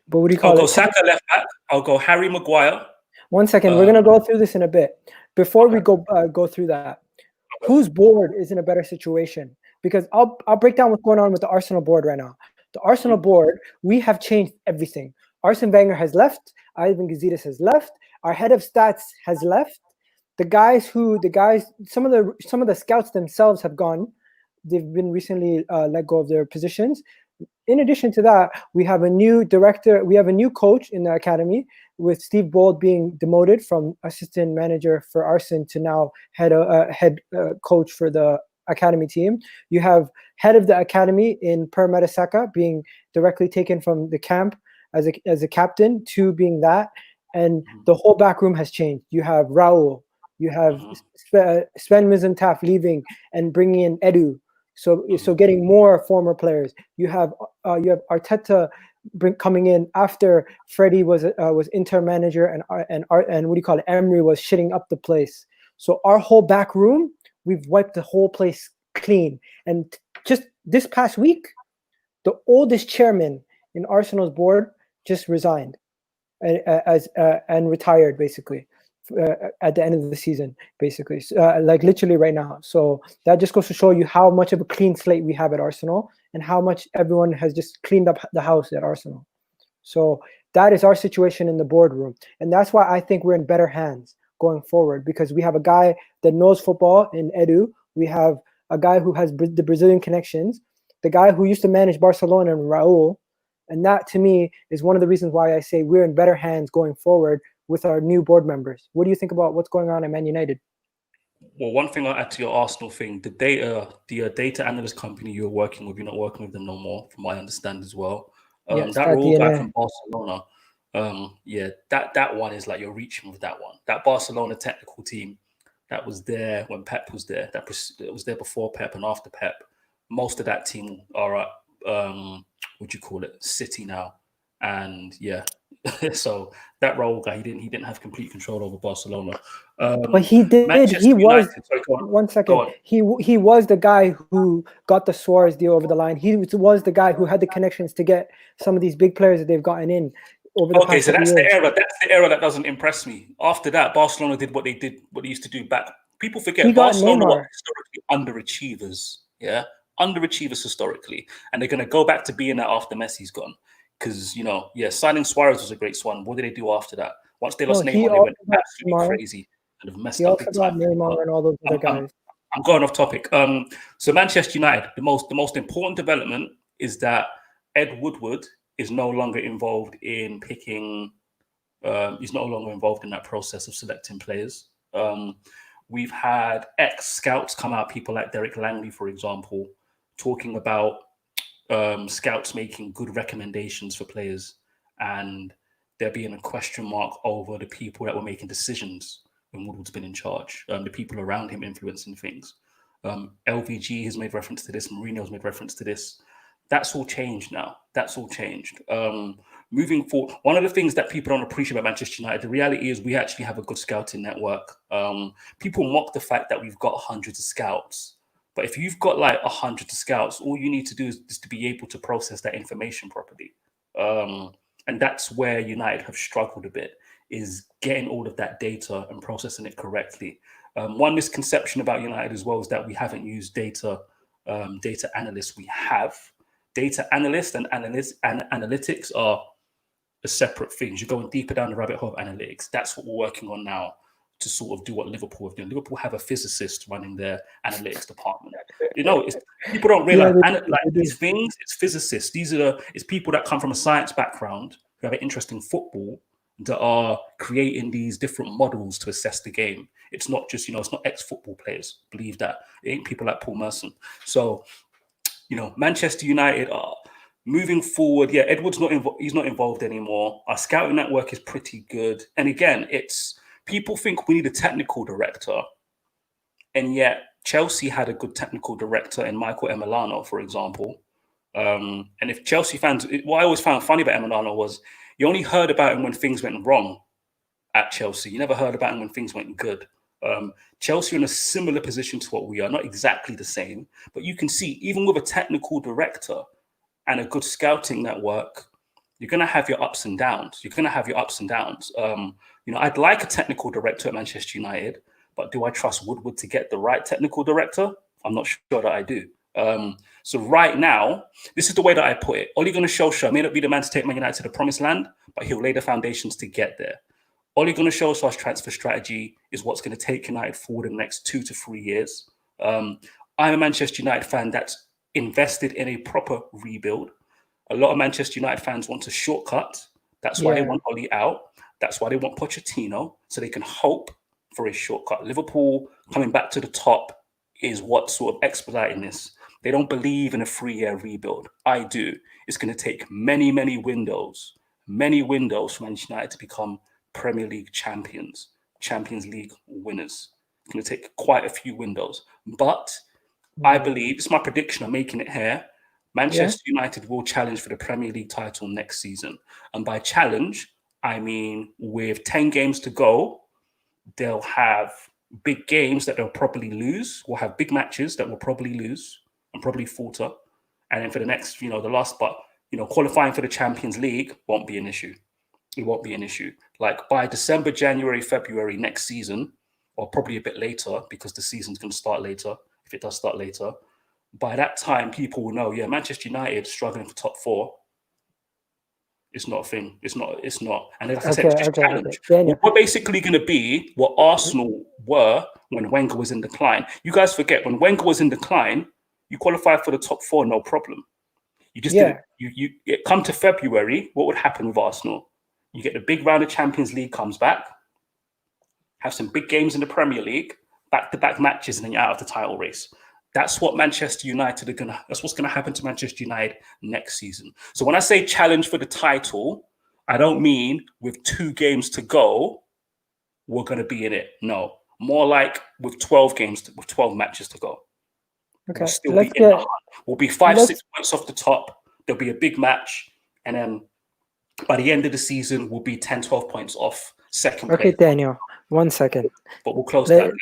Speaker 2: But what do you call it?
Speaker 3: I'll go Saka left back. I'll go Harry Maguire.
Speaker 2: One second. We're gonna go through this in a bit. Before we go through that, whose board is in a better situation? Because I'll break down what's going on with the Arsenal board right now. The Arsenal board, we have changed everything. Arsene Wenger has left. Ivan Gazidis has left. Our head of stats has left. Some of the scouts themselves have gone. They've been recently let go of their positions. In addition to that, we have a new director. We have a new coach in the academy, with Steve Bold being demoted from assistant manager for Arsenal to now head coach for the academy team. You have head of the academy in Per Mertesacker being directly taken from the camp as a captain to being that. And the whole back room has changed. You have Raul, you have Sven Mislintat leaving and bringing in Edu. So getting more former players. You have Arteta coming in after Freddie was Inter manager and what do you call it? Emery was shitting up the place. So our whole back room, we've wiped the whole place clean. And just this past week, the oldest chairman in Arsenal's board just resigned and retired basically at the end of the season, basically, like literally right now. So that just goes to show you how much of a clean slate we have at Arsenal and how much everyone has just cleaned up the house at Arsenal. So that is our situation in the boardroom. And that's why I think we're in better hands going forward, because we have a guy that knows football in Edu. We have a guy who has the Brazilian connections, the guy who used to manage Barcelona, and Raul. And that, to me, is one of the reasons why I say we're in better hands going forward with our new board members. What do you think about what's going on at Man United?
Speaker 3: Well, one thing I'll add to your Arsenal thing, the data analyst company you're working with, you're not working with them no more, from what I understand as well.
Speaker 2: Yes,
Speaker 3: that
Speaker 2: that
Speaker 3: Raul guy
Speaker 2: DNA.
Speaker 3: from Barcelona, that one is like you're reaching with that one. That Barcelona technical team that was there when Pep was there, that was there before Pep and after Pep. Most of that team are at City now, and yeah. So that Raul guy, he didn't have complete control over Barcelona.
Speaker 2: But he did.
Speaker 3: Manchester
Speaker 2: He was.
Speaker 3: United, sorry, go on.
Speaker 2: One second.
Speaker 3: Go on.
Speaker 2: He was the guy who got the Suarez deal over the line. He was the guy who had the connections to get some of these big players that they've gotten in over the past
Speaker 3: So
Speaker 2: couple
Speaker 3: that's
Speaker 2: years.
Speaker 3: the era. That's the era that doesn't impress me. After that, Barcelona did what they used to do back. People forget
Speaker 2: He got
Speaker 3: Barcelona
Speaker 2: Neymar.
Speaker 3: were historically underachievers. Yeah, underachievers historically, and they're going to go back to being that after Messi's gone. Because signing Suarez was a great one. What did they do after that? Once they lost Neymar, they went absolutely crazy and have messed up big time.
Speaker 2: Neymar and all those other guys.
Speaker 3: I'm going off topic. So Manchester United, the most important development is that Ed Woodward is no longer involved in picking. He's no longer involved in that process of selecting players. We've had ex-scouts come out, people like Derek Langley, for example, talking about scouts making good recommendations for players, and there being a question mark over the people that were making decisions when Woodward's been in charge, the people around him influencing things. LVG has made reference to this. Mourinho's made reference to this. That's all changed now. That's all changed. Moving forward, one of the things that people don't appreciate about Manchester United, the reality is we actually have a good scouting network. People mock the fact that we've got hundreds of scouts. But if you've got like 100 scouts, all you need to do is to be able to process that information properly. And that's where United have struggled a bit, is getting all of that data and processing it correctly. One misconception about United as well is that we haven't used data analysts. We have. Data analysts and analytics are a separate things. You're going deeper down the rabbit hole of analytics. That's what we're working on now, to sort of do what Liverpool have done. Liverpool have a physicist running their analytics department. People don't realize these things. It's physicists. It's people that come from a science background who have an interest in football that are creating these different models to assess the game. It's not just it's not ex-football players. Believe that. It ain't people like Paul Merson. So Manchester United are moving forward. Yeah, Edward's not involved. He's not involved anymore. Our scouting network is pretty good. And again, people think we need a technical director, and yet Chelsea had a good technical director in Michael Emiliano, for example. And if Chelsea fans, what I always found funny about Emiliano was you only heard about him when things went wrong at Chelsea. You never heard about him when things went good. Chelsea are in a similar position to what we are, not exactly the same, but you can see even with a technical director and a good scouting network, you're going to have your ups and downs. I'd like a technical director at Manchester United, but do I trust Woodward to get the right technical director? I'm not sure that I do. So right now, this is the way that I put it. Ole Gunnar Solskjaer may not be the man to take Man United to the promised land, but he'll lay the foundations to get there. Ole Gunnar Solskjaer's transfer strategy is what's going to take United forward in the next 2 to 3 years. I'm a Manchester United fan that's invested in a proper rebuild. A lot of Manchester United fans want a shortcut. That's why they want Ole out. That's why they want Pochettino, so they can hope for a shortcut. Liverpool coming back to the top is what's sort of expediting this. They don't believe in a 3-year rebuild. I do. It's going to take many, many windows for Manchester United to become Premier League champions, Champions League winners. It's going to take quite a few windows. But I believe, it's my prediction, I'm making it here, Manchester United will challenge for the Premier League title next season. And by challenge, I mean with 10 games to go, they'll have big games that they'll probably lose. We'll have big matches that we'll probably lose and probably falter. And then for the next, the last, but qualifying for the Champions League won't be an issue. It won't be an issue. Like by December, January, February next season, or probably a bit later because the season's going to start later, if it does start later, by that time, people will know, yeah, Manchester United struggling for top 4. It's not a thing. It's not. And like I said, it's just a challenge.
Speaker 2: Daniel.
Speaker 3: We're basically going to be what Arsenal were when Wenger was in decline. You guys forget, when Wenger was in decline, you qualified for the top 4, no problem. You just didn't. You come to February, what would happen with Arsenal? You get the big round of Champions League comes back, have some big games in the Premier League, back-to-back matches, and then you're out of the title race. That's what Manchester United that's what's gonna happen to Manchester United next season. So when I say challenge for the title, I don't mean with 2 games to go, we're gonna be in it. No, more like with 12 matches to go.
Speaker 2: Okay,
Speaker 3: We'll still be in the hunt. We'll be 5-6 points off the top. There'll be a big match, and then by the end of the season, we'll be 10-12 points off second place.
Speaker 2: Okay, Daniel, 1 second.
Speaker 3: But we'll close that down.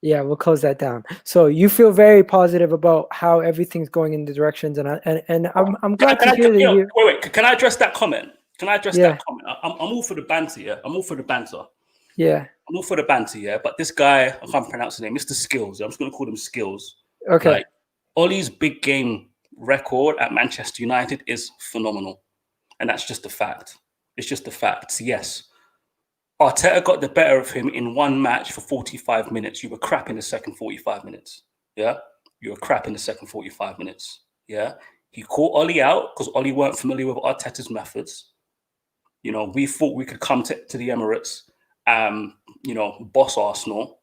Speaker 2: Yeah, we'll close that down. So you feel very positive about how everything's going in the directions, and I'm glad to hear that you.
Speaker 3: Wait. Can I address that comment? That comment? I'm all for the banter. Yeah, I'm all for the banter.
Speaker 2: Yeah,
Speaker 3: I'm all for the banter. Yeah, but this guy, I can't pronounce his name, Mr. Skills. I'm just going to call him Skills.
Speaker 2: Okay.
Speaker 3: Like, Ollie's big game record at Manchester United is phenomenal, and that's just a fact. It's just a fact. Yes. Arteta got the better of him in one match for 45 minutes. You were crap in the second 45 minutes. Yeah? You were crap in the second 45 minutes. Yeah? He caught Ollie out because Ollie weren't familiar with Arteta's methods. We thought we could come to the Emirates, boss Arsenal.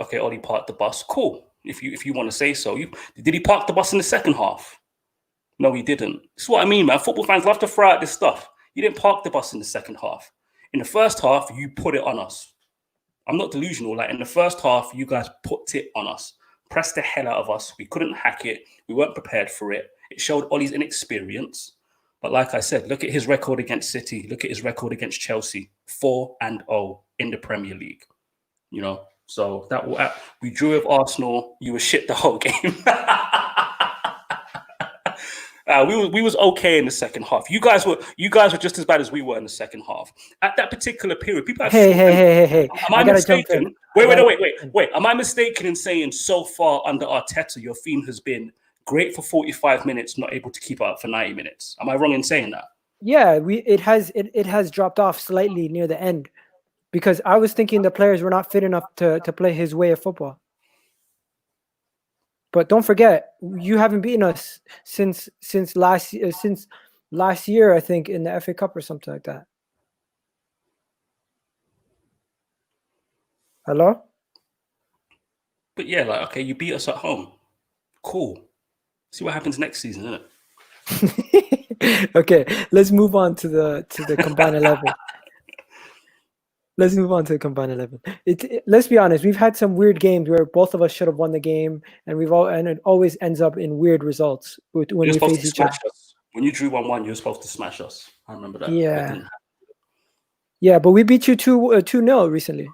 Speaker 3: Okay, Ollie parked the bus. Cool. If you want to say so. Did he park the bus in the second half? No, he didn't. This is what I mean, man. Football fans love to throw out this stuff. You didn't park the bus in the second half. In the first half, you put it on us. I'm not delusional. Like in the first half, you guys put it on us. Pressed the hell out of us. We couldn't hack it. We weren't prepared for it. It showed Ollie's inexperience. But like I said, look at his record against City. Look at his record against Chelsea. 4-0 in the Premier League. So we drew with Arsenal. You were shit the whole game. We was okay in the second half. You guys were just as bad as we were in the second half. At that particular period, people.
Speaker 2: Hey!
Speaker 3: Am I mistaken? Wait! Am I mistaken in saying so far under Arteta, your theme has been great for 45 minutes, not able to keep up for 90 minutes? Am I wrong in saying that?
Speaker 2: Yeah, it has dropped off slightly near the end because I was thinking the players were not fit enough to play his way of football. But don't forget, you haven't beaten us since last year, I think, in the FA Cup or something like that. Hello?
Speaker 3: But yeah, okay, you beat us at home. Cool. See what happens next season, innit?
Speaker 2: Okay, let's move on to the combined 11. Let's move on to the combined 11. Let's be honest. We've had some weird games where both of us should have won the game, and it always ends up in weird results when we face each other.
Speaker 3: When you drew 1-1, you were supposed to smash us. I remember that.
Speaker 2: Yeah, but we beat you 2-0 recently.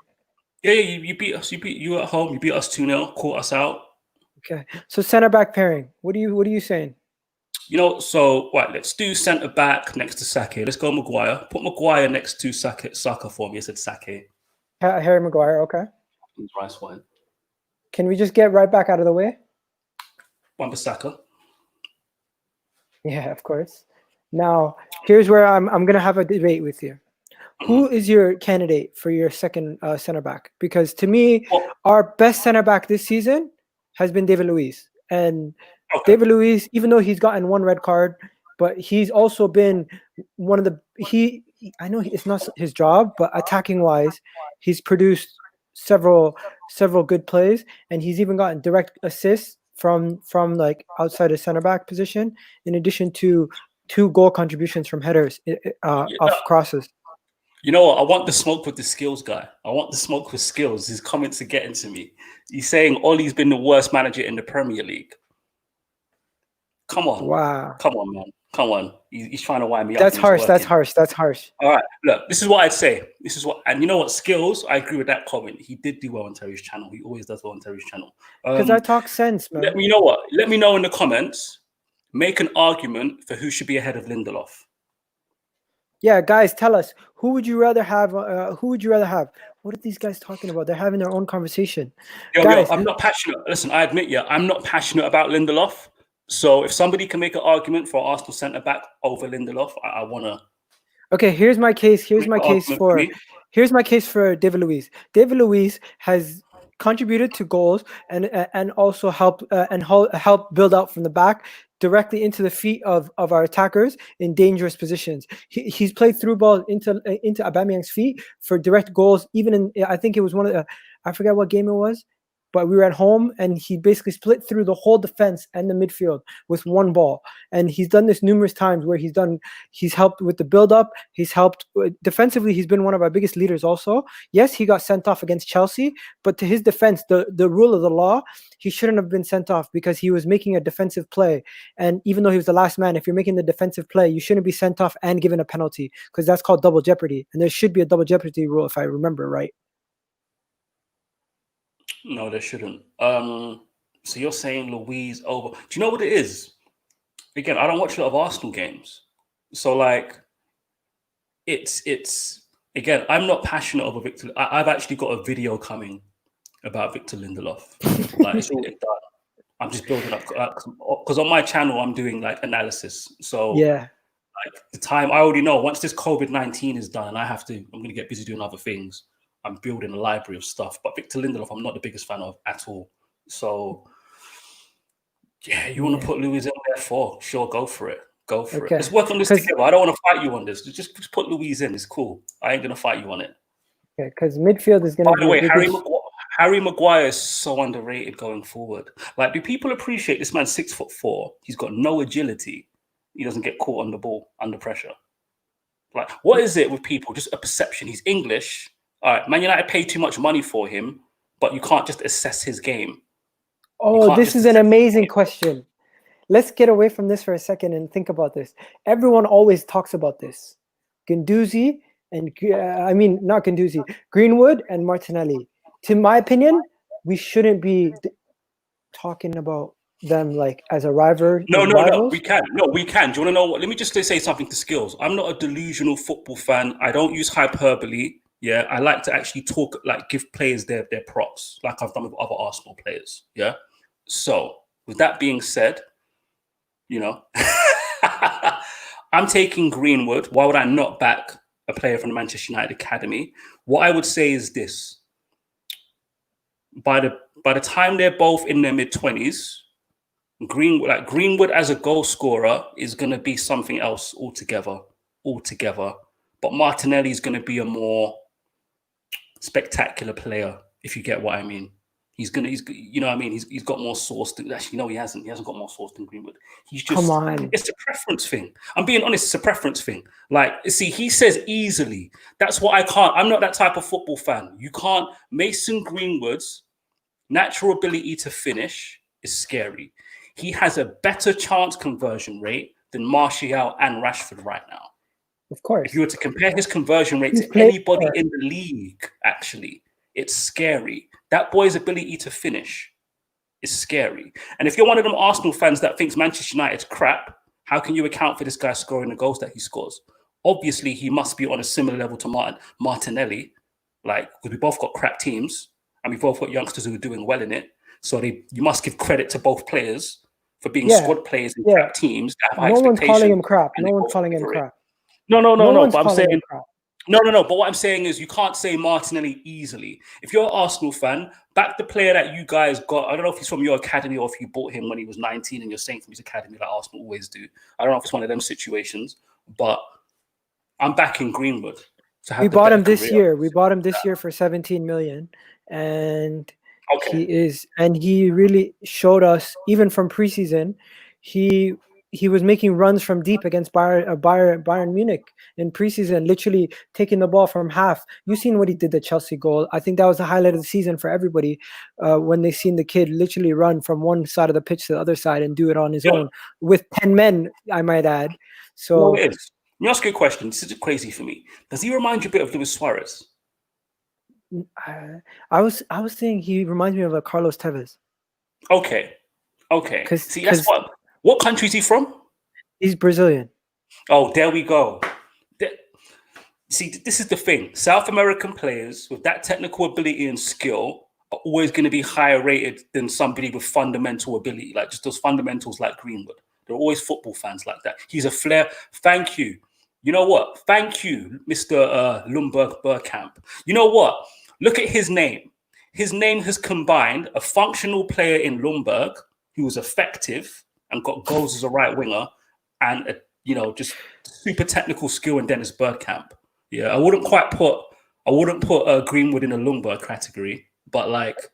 Speaker 3: Yeah, you beat us. You were at home. You beat us 2-0. Caught us out. Okay.
Speaker 2: So center back pairing. What are you saying?
Speaker 3: So let's do centre back next to Sake. Let's go Maguire. Put Maguire next to Saka for me. I said Sake.
Speaker 2: Harry Maguire, okay.
Speaker 3: Rice wine.
Speaker 2: Can we just get right back out of the way?
Speaker 3: Wan-Bissaka.
Speaker 2: Yeah, of course. Now, here's where I'm gonna have a debate with you. Who is your candidate for your second center back? Because to me, our best center back this season has been David Luiz. And David Luiz, even though he's gotten one red card, but he's also been one of the I know it's not his job, but attacking wise, he's produced several good plays, and he's even gotten direct assists from like outside of center back position, in addition to 2 goal contributions from headers off crosses.
Speaker 3: You know what? I want the smoke with the Skills guy. I want the smoke with Skills. His comments are getting to me. He's saying Ollie's been the worst manager in the Premier League. Come on.
Speaker 2: Wow.
Speaker 3: Come on, man. Come on. He's trying to wind me up.
Speaker 2: That's harsh.
Speaker 3: All right. Look, this is what I'd say. And you know what? Skills, I agree with that comment. He did do well on Terry's channel. He always does well on Terry's channel.
Speaker 2: Because I talk sense, man.
Speaker 3: You know what? Let me know in the comments make an argument for who should be ahead of Lindelof.
Speaker 2: Yeah, guys, tell us, who would you rather have? Who would you rather have? What are these guys talking about? They're having their own conversation. Guys,
Speaker 3: I'm not passionate. Listen, I admit, I'm not passionate about Lindelof. So if somebody can make an argument for Arsenal centre back over Lindelof, I want to.
Speaker 2: Okay, here's my case. Here's my case for David Luiz. David Luiz has contributed to goals and also helped help build out from the back directly into the feet of our attackers in dangerous positions. He's played through ball into Aubameyang's feet for direct goals. Even in, I think it was one of the, I forget what game it was, but we were at home and he basically split through the whole defense and the midfield with one ball. And he's done this numerous times where he's helped with the build-up. He's helped defensively. He's been one of our biggest leaders also. Yes, he got sent off against Chelsea, but to his defense, the rule of the law, he shouldn't have been sent off because he was making a defensive play. And even though he was the last man, if you're making the defensive play, you shouldn't be sent off and given a penalty because that's called double jeopardy. And there should be a double jeopardy rule if I remember right.
Speaker 3: No, there shouldn't. So you're saying Luiz over? Do you know what it is? Again, I don't watch a lot of Arsenal games, so like, it's again, I'm not passionate over Victor. I've actually got a video coming about Victor Lindelof. Like, it's all done. I'm just building up because on my channel I'm doing like analysis. So
Speaker 2: yeah,
Speaker 3: like the time I already know once this COVID-19 is done, and I'm going to get busy doing other things. I'm building a library of stuff, but Victor Lindelof, I'm not the biggest fan of at all. So, yeah, you want to put Luiz in there for sure? Go for it. Go for it. Let's work on this together. I don't want to fight you on this. Just put Luiz in. It's cool. I ain't gonna fight you on it.
Speaker 2: Okay, because midfield is gonna.
Speaker 3: By the way, Harry Maguire is so underrated going forward. Like, do people appreciate this man's 6'4"? He's got no agility. He doesn't get caught on the ball under pressure. Like, what is it with people? Just a perception. He's English. All right, Man United paid too much money for him, but you can't just assess his game.
Speaker 2: Oh, this is an amazing question. Let's get away from this for a second and think about this. Everyone always talks about this. Guendouzi and not Guendouzi, Greenwood and Martinelli. To my opinion, we shouldn't be talking about them like as a rival.
Speaker 3: No, we can. No, we can. Do you want to know what? Let me just say something to Skills. I'm not a delusional football fan. I don't use hyperbole. Yeah, I like to actually talk, like give players their props, like I've done with other Arsenal players. Yeah. So with that being said, you know, I'm taking Greenwood. Why would I not back a player from the Manchester United Academy? What I would say is this: by the time they're both in their mid-20s, Greenwood as a goal scorer is going to be something else altogether. But Martinelli is going to be a more spectacular player, if you get what I mean. He's you know what I mean? He's got more sauce than, actually, no, he hasn't got more sauce than Greenwood. He's just,
Speaker 2: come on.
Speaker 3: It's a preference thing. I'm being honest, it's a preference thing. Like, see, he says easily. That's what I can't. I'm not that type of football fan. You can't. Mason Greenwood's natural ability to finish is scary. He has a better chance conversion rate than Martial and Rashford right now.
Speaker 2: Of course.
Speaker 3: If you were to compare his conversion rate to anybody in the league, actually, it's scary. That boy's ability to finish is scary. And if you're one of them Arsenal fans that thinks Manchester United's crap, how can you account for this guy scoring the goals that he scores? Obviously, he must be on a similar level to Martinelli, like, because we both got crap teams and we both got youngsters who are doing well in it. So you must give credit to both players for being squad players in crap teams that have high expectations.
Speaker 2: No one's calling him crap. No one's calling him crap.
Speaker 3: No. But I'm saying no. But what I'm saying is you can't say Martinelli easily. If you're an Arsenal fan, back the player that you guys got. I don't know if he's from your academy or if you bought him when he was 19 and you're saying from his academy like Arsenal always do. I don't know if it's one of them situations, but I'm backing Greenwood.
Speaker 2: We bought him this year. We bought him this year for 17 million, and he really showed us, even from preseason, he was making runs from deep against Bayern Munich in preseason, literally taking the ball from half. You've seen what he did, the Chelsea goal. I think that was the highlight of the season for everybody when they seen the kid literally run from one side of the pitch to the other side and do it on his own with 10 men, I might add. So
Speaker 3: it is. Let me ask you a question. This is crazy for me. Does he remind you a bit of Luis Suarez?
Speaker 2: I was saying he reminds me of a Carlos Tevez.
Speaker 3: Okay. See, that's what What country is he from?
Speaker 2: He's Brazilian.
Speaker 3: Oh, there we go. See, this is the thing. South American players with that technical ability and skill are always going to be higher rated than somebody with fundamental ability, like just those fundamentals like Greenwood. They're always football fans like that. He's a flair. Thank you. You know what? Thank you, Mr. Lumberg Burkamp. You know what? Look at his name. His name has combined a functional player in Lumberg who was effective and got goals as a right winger, and a, just super technical skill in Dennis Bergkamp. Yeah, I wouldn't put Greenwood in a Lundberg category, but like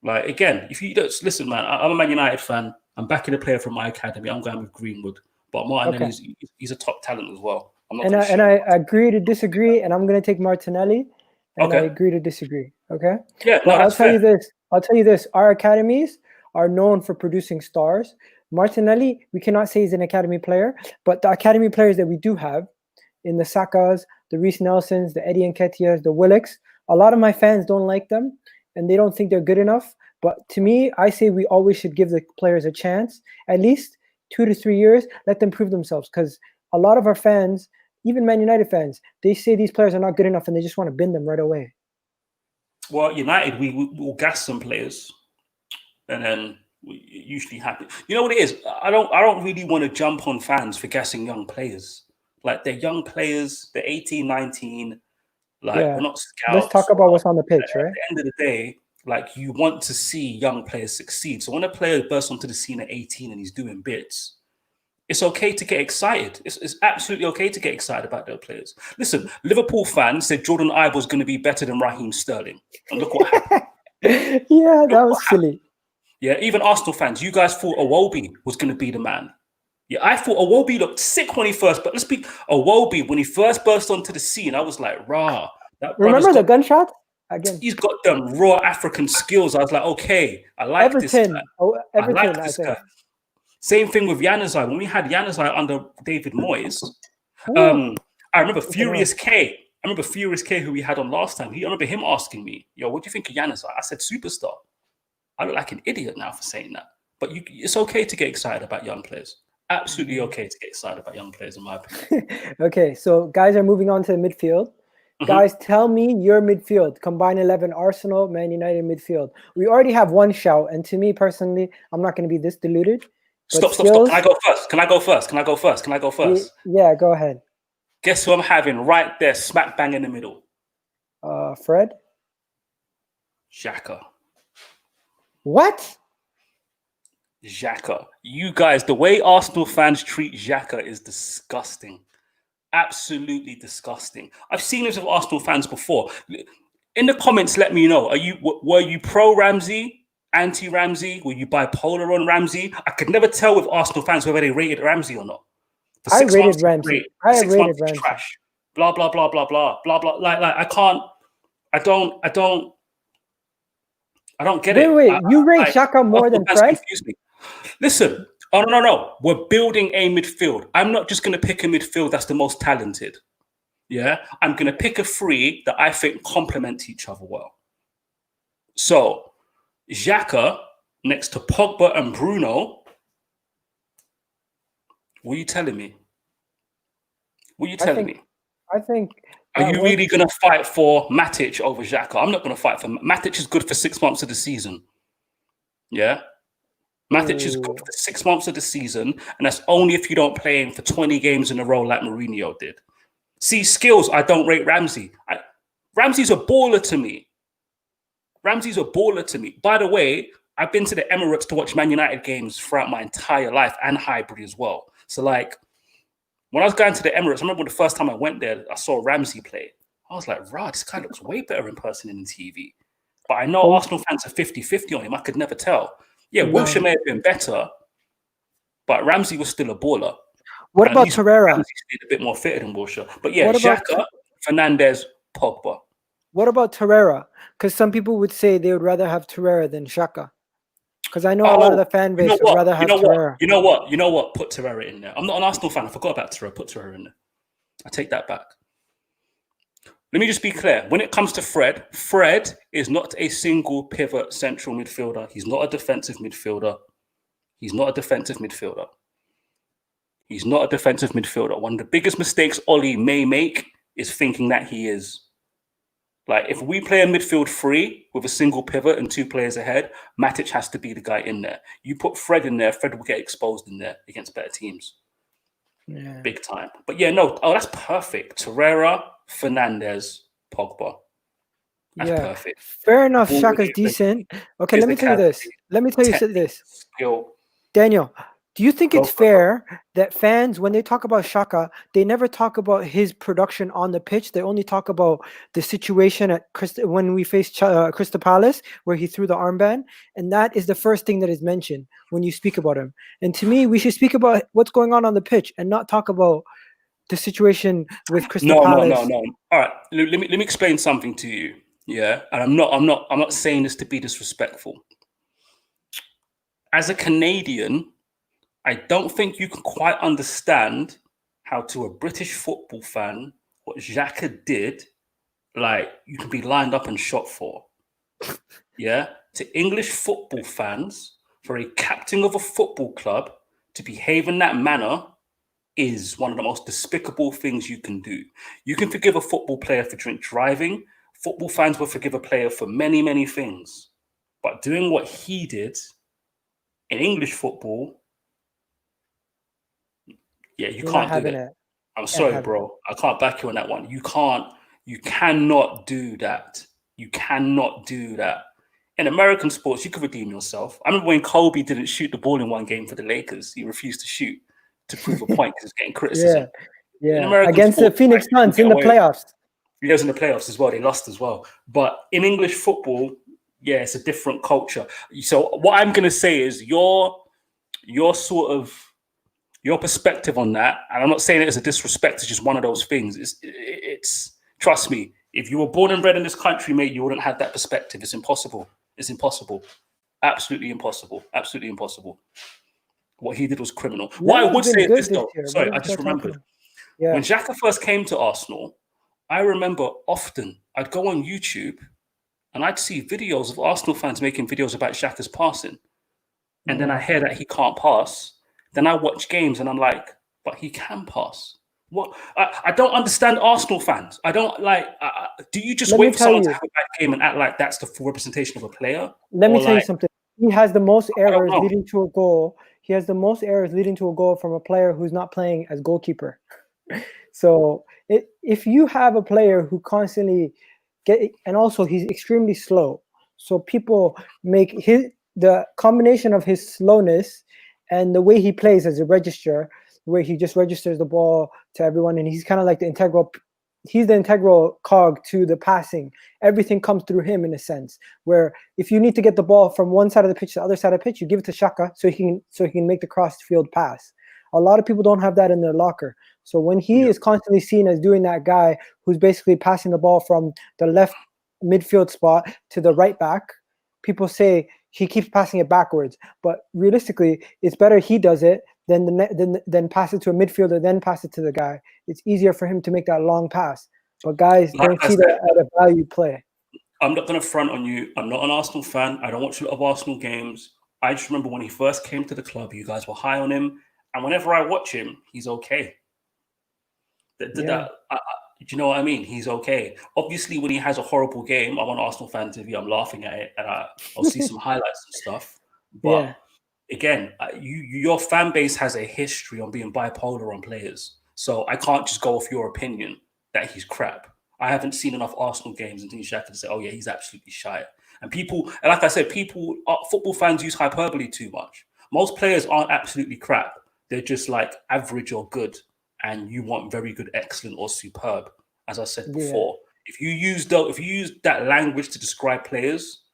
Speaker 3: again, if you don't listen, man, I'm a Man United fan. I'm backing a player from my academy. I'm going with Greenwood, but Martinelli, he's a top talent as well.
Speaker 2: I agree to disagree, and I'm going to take Martinelli, and I agree to disagree. Okay.
Speaker 3: Yeah,
Speaker 2: but I'll tell you this. Our academies are known for producing stars. Martinelli, we cannot say he's an academy player, but the academy players that we do have, in the Sakas, the Reece Nelsons, the Eddie Nketiahs, the Willocks, a lot of my fans don't like them and they don't think they're good enough. But to me, I say we always should give the players a chance, at least 2 to 3 years, let them prove themselves. Because a lot of our fans, even Man United fans, they say these players are not good enough and they just want to bin them right away.
Speaker 3: Well, United, we'll gas some players and then we usually happen. You know what it is? I don't really want to jump on fans for gassing young players. Like, they're young players, they're 18, 19. Like, we're not scouts.
Speaker 2: Let's talk about what's on the pitch, right?
Speaker 3: At the end of the day, like, you want to see young players succeed. So when a player bursts onto the scene at 18 and he's doing bits, it's okay to get excited. It's absolutely okay to get excited about their players. Listen, Liverpool fans said Jordan Ibe was going to be better than Raheem Sterling. And look what happened.
Speaker 2: Yeah, that was silly.
Speaker 3: Yeah, even Arsenal fans, you guys thought Iwobi was going to be the man. Yeah, I thought Iwobi looked sick when he first, but let's be Iwobi, when he first burst onto the scene, I was like, rah.
Speaker 2: Remember the gunshot? Again.
Speaker 3: He's got them raw African skills. I was like, okay, I like this guy.
Speaker 2: Everton,
Speaker 3: I like this guy. Same thing with Januzaj. When we had Januzaj under David Moyes, I remember Furious K. I remember Furious K, who we had on last time. I remember him asking me, yo, what do you think of Januzaj? I said, superstar. I look like an idiot now for saying that. But it's okay to get excited about young players. Absolutely okay to get excited about young players, in my opinion.
Speaker 2: Okay, so guys are moving on to the midfield. Guys, tell me your midfield. Combined 11, Arsenal, Man United midfield. We already have one shout, and to me personally, I'm not going to be this deluded.
Speaker 3: Stop. Can I go first?
Speaker 2: Yeah, go ahead.
Speaker 3: Guess who I'm having right there, smack bang in the middle?
Speaker 2: Fred?
Speaker 3: Xhaka.
Speaker 2: What?
Speaker 3: Xhaka. You guys, the way Arsenal fans treat Xhaka is disgusting. Absolutely disgusting. I've seen this with Arsenal fans before. In the comments, let me know. Were you pro Ramsey, anti Ramsey? Were you bipolar on Ramsey? I could never tell with Arsenal fans whether they rated Ramsey or not.
Speaker 2: I rated Ramsey. I rated Ramsey.
Speaker 3: Trash. Blah blah blah blah blah blah blah. Like I can't. I don't get it.
Speaker 2: Wait. You rate Xhaka more than Fred?
Speaker 3: Listen. Oh, no. We're building a midfield. I'm not just going to pick a midfield that's the most talented. Yeah? I'm going to pick a three that I think complement each other well. So, Xhaka next to Pogba and Bruno. What are you telling me?
Speaker 2: I think...
Speaker 3: Are you really going to fight for Matic over Xhaka? I'm not going to fight for... Matic is good for 6 months of the season. Yeah? Matic is good for 6 months of the season, and that's only if you don't play him for 20 games in a row like Mourinho did. See, skills, I don't rate Ramsey. Ramsey's a baller to me. By the way, I've been to the Emirates to watch Man United games throughout my entire life, and Highbury as well. So, like, when I was going to the Emirates, I remember the first time I went there, I saw Ramsey play. I was like, rah, this guy looks way better in person than in TV. But I know Arsenal fans are 50-50 on him. I could never tell. Yeah, Wilshere may have been better, but Ramsey was still a baller.
Speaker 2: What about Torreira?
Speaker 3: Ramsey stayed a bit more fitter than Wilshere. But yeah, Xhaka, Fernandes, Pogba.
Speaker 2: What about Torreira? Because some people would say they would rather have Torreira than Xhaka. Because I know a lot of the fan base would rather have Torreira.
Speaker 3: You know what? Put Torreira in there. I'm not an Arsenal fan. I forgot about Torreira. Put Torreira in there. I take that back. Let me just be clear. When it comes to Fred is not a single pivot central midfielder. He's not a defensive midfielder. He's not a defensive midfielder. He's not a defensive midfielder. One of the biggest mistakes Oli may make is thinking that he is. Like, if we play a midfield three with a single pivot and 2 players ahead, Matic has to be the guy in there. You put Fred in there, Fred will get exposed in there against better teams.
Speaker 2: Yeah.
Speaker 3: Big time. But yeah, no, that's perfect. Torreira, Fernandez, Pogba. That's perfect.
Speaker 2: Fair enough.
Speaker 3: Ball
Speaker 2: Xhaka's
Speaker 3: rate,
Speaker 2: decent. Okay,
Speaker 3: here's
Speaker 2: let me
Speaker 3: the
Speaker 2: tell you this.
Speaker 3: category.
Speaker 2: Let me tell you
Speaker 3: Technique,
Speaker 2: this.
Speaker 3: skill.
Speaker 2: Daniel, do you think
Speaker 3: Go
Speaker 2: it's
Speaker 3: for it,
Speaker 2: fair that fans, when they talk about Xhaka, they never talk about his production on the pitch? They only talk about the situation at when we faced Crystal Palace, where he threw the armband, and that is the first thing that is mentioned when you speak about him. And to me, we should speak about what's going on the pitch and not talk about the situation with Crystal Palace.
Speaker 3: No. All right, let me explain something to you. Yeah, and I'm not saying this to be disrespectful. As a Canadian, I don't think you can quite understand how, to a British football fan, what Xhaka did, like, you can be lined up and shot for. Yeah? To English football fans, for a captain of a football club to behave in that manner is one of the most despicable things you can do. You can forgive a football player for drink driving. Football fans will forgive a player for many, many things. But doing what he did in English football, yeah, you can't do that. I'm sorry, bro. I can't back you on that one. You cannot do that. You cannot do that. In American sports, you can redeem yourself. I remember when Kobe didn't shoot the ball in one game for the Lakers. He refused to shoot to prove a point because he was getting criticism.
Speaker 2: Yeah. Against the Phoenix Suns in the playoffs.
Speaker 3: He was in the playoffs as well. They lost as well. But in English football, yeah, it's a different culture. So what I'm going to say is your perspective on that, and I'm not saying it as a disrespect, it's just one of those things. It's trust me, if you were born and bred in this country, mate, you wouldn't have that perspective. It's impossible. It's impossible. Absolutely impossible. Absolutely impossible. What he did was criminal. What I would say is this, though. Sorry, I just remembered. When Xhaka first came to Arsenal, I remember often I'd go on YouTube and I'd see videos of Arsenal fans making videos about Xhaka's passing. And then I hear that he can't pass. Then I watch games and I'm like, but he can pass. What? I don't understand Arsenal fans. I don't like. Do you just wait for someone to have a bad game and act like that's the full representation of a player?
Speaker 2: Let me tell you something. He has the most errors leading to a goal. He has the most errors leading to a goal from a player who's not playing as goalkeeper. So if you have a player who constantly and also he's extremely slow. So people make the combination of his slowness and the way he plays as a register, where he just registers the ball to everyone, and he's kind of like the integral cog to the passing. Everything comes through him in a sense, where if you need to get the ball from one side of the pitch to the other side of the pitch, you give it to Xhaka so he can make the cross field pass. A lot of people don't have that in their locker. So when he is constantly seen as doing that guy who's basically passing the ball from the left midfield spot to the right back, people say he keeps passing it backwards. But realistically, it's better he does it than pass it to a midfielder, then pass it to the guy. It's easier for him to make that long pass. But guys don't see that at a value play.
Speaker 3: I'm not going to front on you. I'm not an Arsenal fan. I don't watch a lot of Arsenal games. I just remember when he first came to the club, you guys were high on him. And whenever I watch him, he's okay. Do you know what I mean? He's okay. Obviously, when he has a horrible game, I'm on Arsenal fan TV. I'm laughing at it, and I'll see some highlights and stuff. But again, your fan base has a history on being bipolar on players. So I can't just go off your opinion that he's crap. I haven't seen enough Arsenal games and things like that to say, oh yeah, he's absolutely shite. And like I said, football fans use hyperbole too much. Most players aren't absolutely crap. They're just like average or good. And you want very good, excellent, or superb, as I said before. If you use that language to describe players,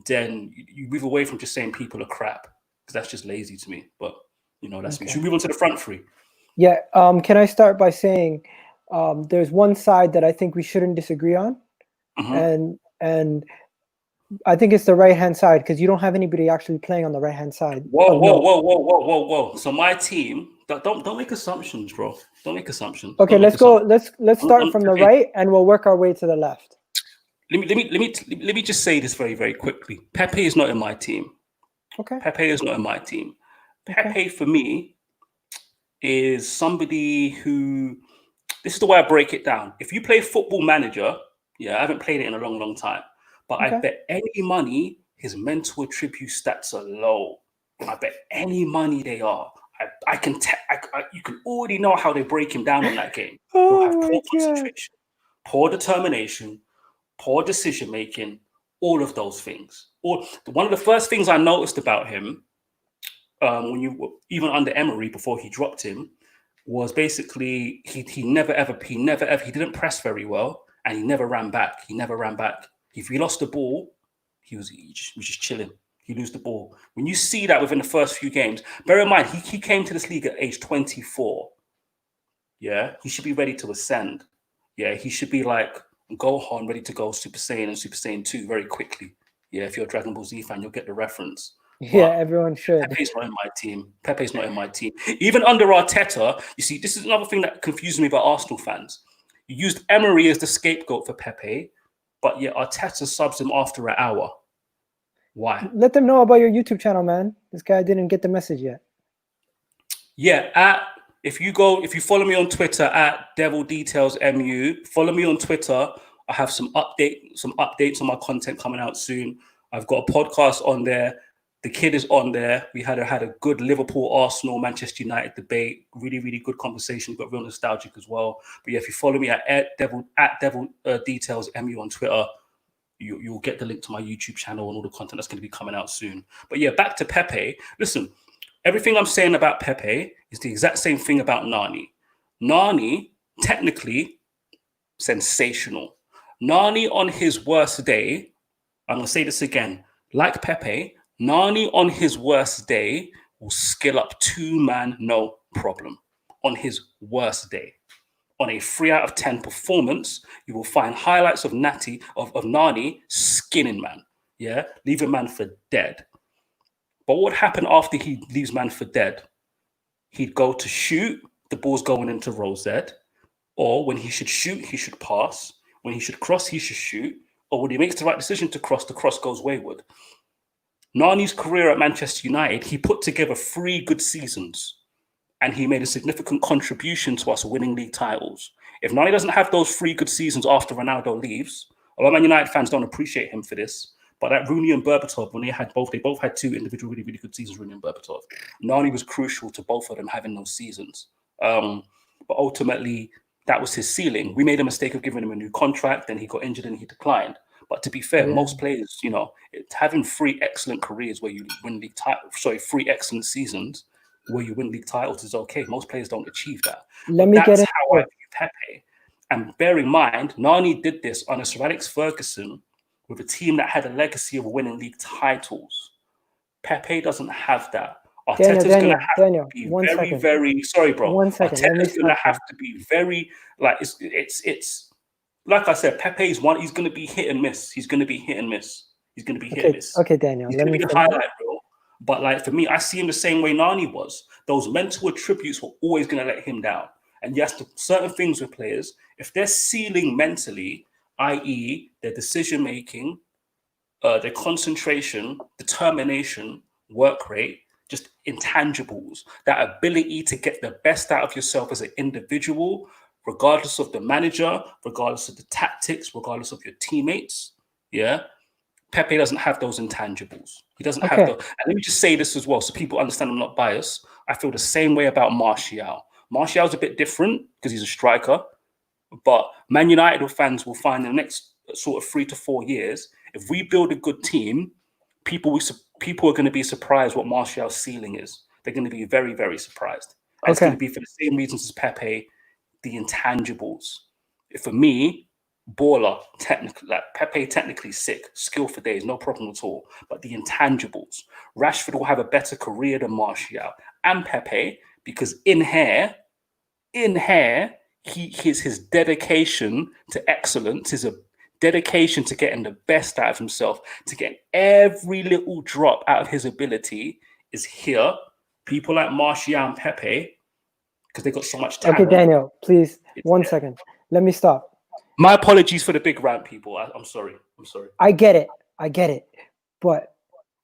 Speaker 3: then you move away from just saying people are crap, because that's just lazy to me. But that's me. Should we move on to the front three?
Speaker 2: Yeah. Can I start by saying there's one side that I think we shouldn't disagree on, and I think it's the right-hand side, because you don't have anybody actually playing on the right-hand side.
Speaker 3: Whoa. So my team. Don't make assumptions, bro. Don't make assumptions.
Speaker 2: Okay, let's go. Let's start from the right, and we'll work our way to the left.
Speaker 3: Let me just say this very, very quickly. Pepe is not in my team.
Speaker 2: Okay.
Speaker 3: Pepe is not in my team. Pepe for me is somebody who, this is the way I break it down. If you play Football Manager, yeah, I haven't played it in a long, long time, but I bet any money his mental attribute stats are low. I bet any money they are. You can already know how they break him down on that game. He'll have poor concentration, poor determination, poor decision making, all of those things. Or one of the first things I noticed about him, even under Emery before he dropped him, was basically he didn't press very well, and he never ran back. If he lost the ball, he was just chilling. He lose the ball. When you see that within the first few games, bear in mind he came to this league at age 24. Yeah, he should be ready to ascend. Yeah, he should be like Gohan, ready to go Super Saiyan and Super Saiyan 2 very quickly. Yeah, if you're a Dragon Ball Z fan, you'll get the reference.
Speaker 2: Yeah, everyone should.
Speaker 3: Pepe's not in my team. Even under Arteta, you see, this is another thing that confuses me about Arsenal fans. You used Emery as the scapegoat for Pepe, but yet Arteta subs him after an hour. Why?
Speaker 2: Let them know about your YouTube channel, man. This guy didn't get the message yet.
Speaker 3: Yeah, if you follow me on Twitter at Devil Details MU, follow me on Twitter. I have some updates on my content coming out soon. I've got a podcast on there. The kid is on there. We had a good Liverpool, Arsenal, Manchester United debate. Really, really good conversation, but real nostalgic as well. But yeah, if you follow me at Devil Details MU on Twitter, you'll get the link to my YouTube channel and all the content that's going to be coming out soon. But yeah, back to Pepe. Listen, everything I'm saying about Pepe is the exact same thing about Nani. Nani, technically, sensational. Nani on his worst day, I'm going to say this again, like Pepe, Nani on his worst day will skill up 2-man, no problem. On his worst day. On a 3 out of 10 performance, you will find highlights of Nani skinning man. Yeah, leaving man for dead. But what would happen after he leaves man for dead? He'd go to shoot, the ball's going into row Z. Or when he should shoot, he should pass. When he should cross, he should shoot. Or when he makes the right decision to cross, the cross goes wayward. Nani's career at Manchester United, he put together 3 good seasons. And he made a significant contribution to us winning league titles. If Nani doesn't have those 3 good seasons after Ronaldo leaves, a lot of Man United fans don't appreciate him for this, but that Rooney and Berbatov, when they both had 2 individual really, really good seasons, Rooney and Berbatov. Nani was crucial to both of them having those seasons. But ultimately, that was his ceiling. We made a mistake of giving him a new contract, then he got injured and he declined. But to be fair, most players, having 3 excellent careers where you win league titles, 3 excellent seasons, where you win league titles is okay. Most players don't achieve that. That's how I view Pepe. And bear in mind, Nani did this under Sir Alex Ferguson with a team that had a legacy of winning league titles. Pepe doesn't have that. Arteta's going to have to be very sorry, bro. Arteta's going to have to be very, it's like I said, Pepe's one, he's going to be hit and miss. He's going to be hit and miss.
Speaker 2: Okay, Daniel.
Speaker 3: He's going to be the highlight reel. But for me, I see him the same way Nani was. Those mental attributes were always going to let him down. And yes, certain things with players, if they're ceiling mentally, i.e. their decision-making, their concentration, determination, work rate, just intangibles, that ability to get the best out of yourself as an individual, regardless of the manager, regardless of the tactics, regardless of your teammates, yeah? Pepe doesn't have those intangibles. He doesn't have those. And let me just say this as well, so people understand I'm not biased. I feel the same way about Martial. Martial's a bit different because he's a striker, but Man United fans will find in the next sort of 3 to 4 years, if we build a good team, people are going to be surprised what Martial's ceiling is. They're going to be very, very surprised. And it's going to be for the same reasons as Pepe, the intangibles. For me, baller, Pepe technically sick, skill for days, no problem at all. But the intangibles, Rashford will have a better career than Martial and Pepe because in here, his dedication to excellence, his dedication to getting the best out of himself, to get every little drop out of his ability is here. People like Martial and Pepe, because they got so much talent.
Speaker 2: Okay, Daniel, please, 1 second. Let me stop.
Speaker 3: My apologies for the big rant, people. I'm sorry.
Speaker 2: I get it. But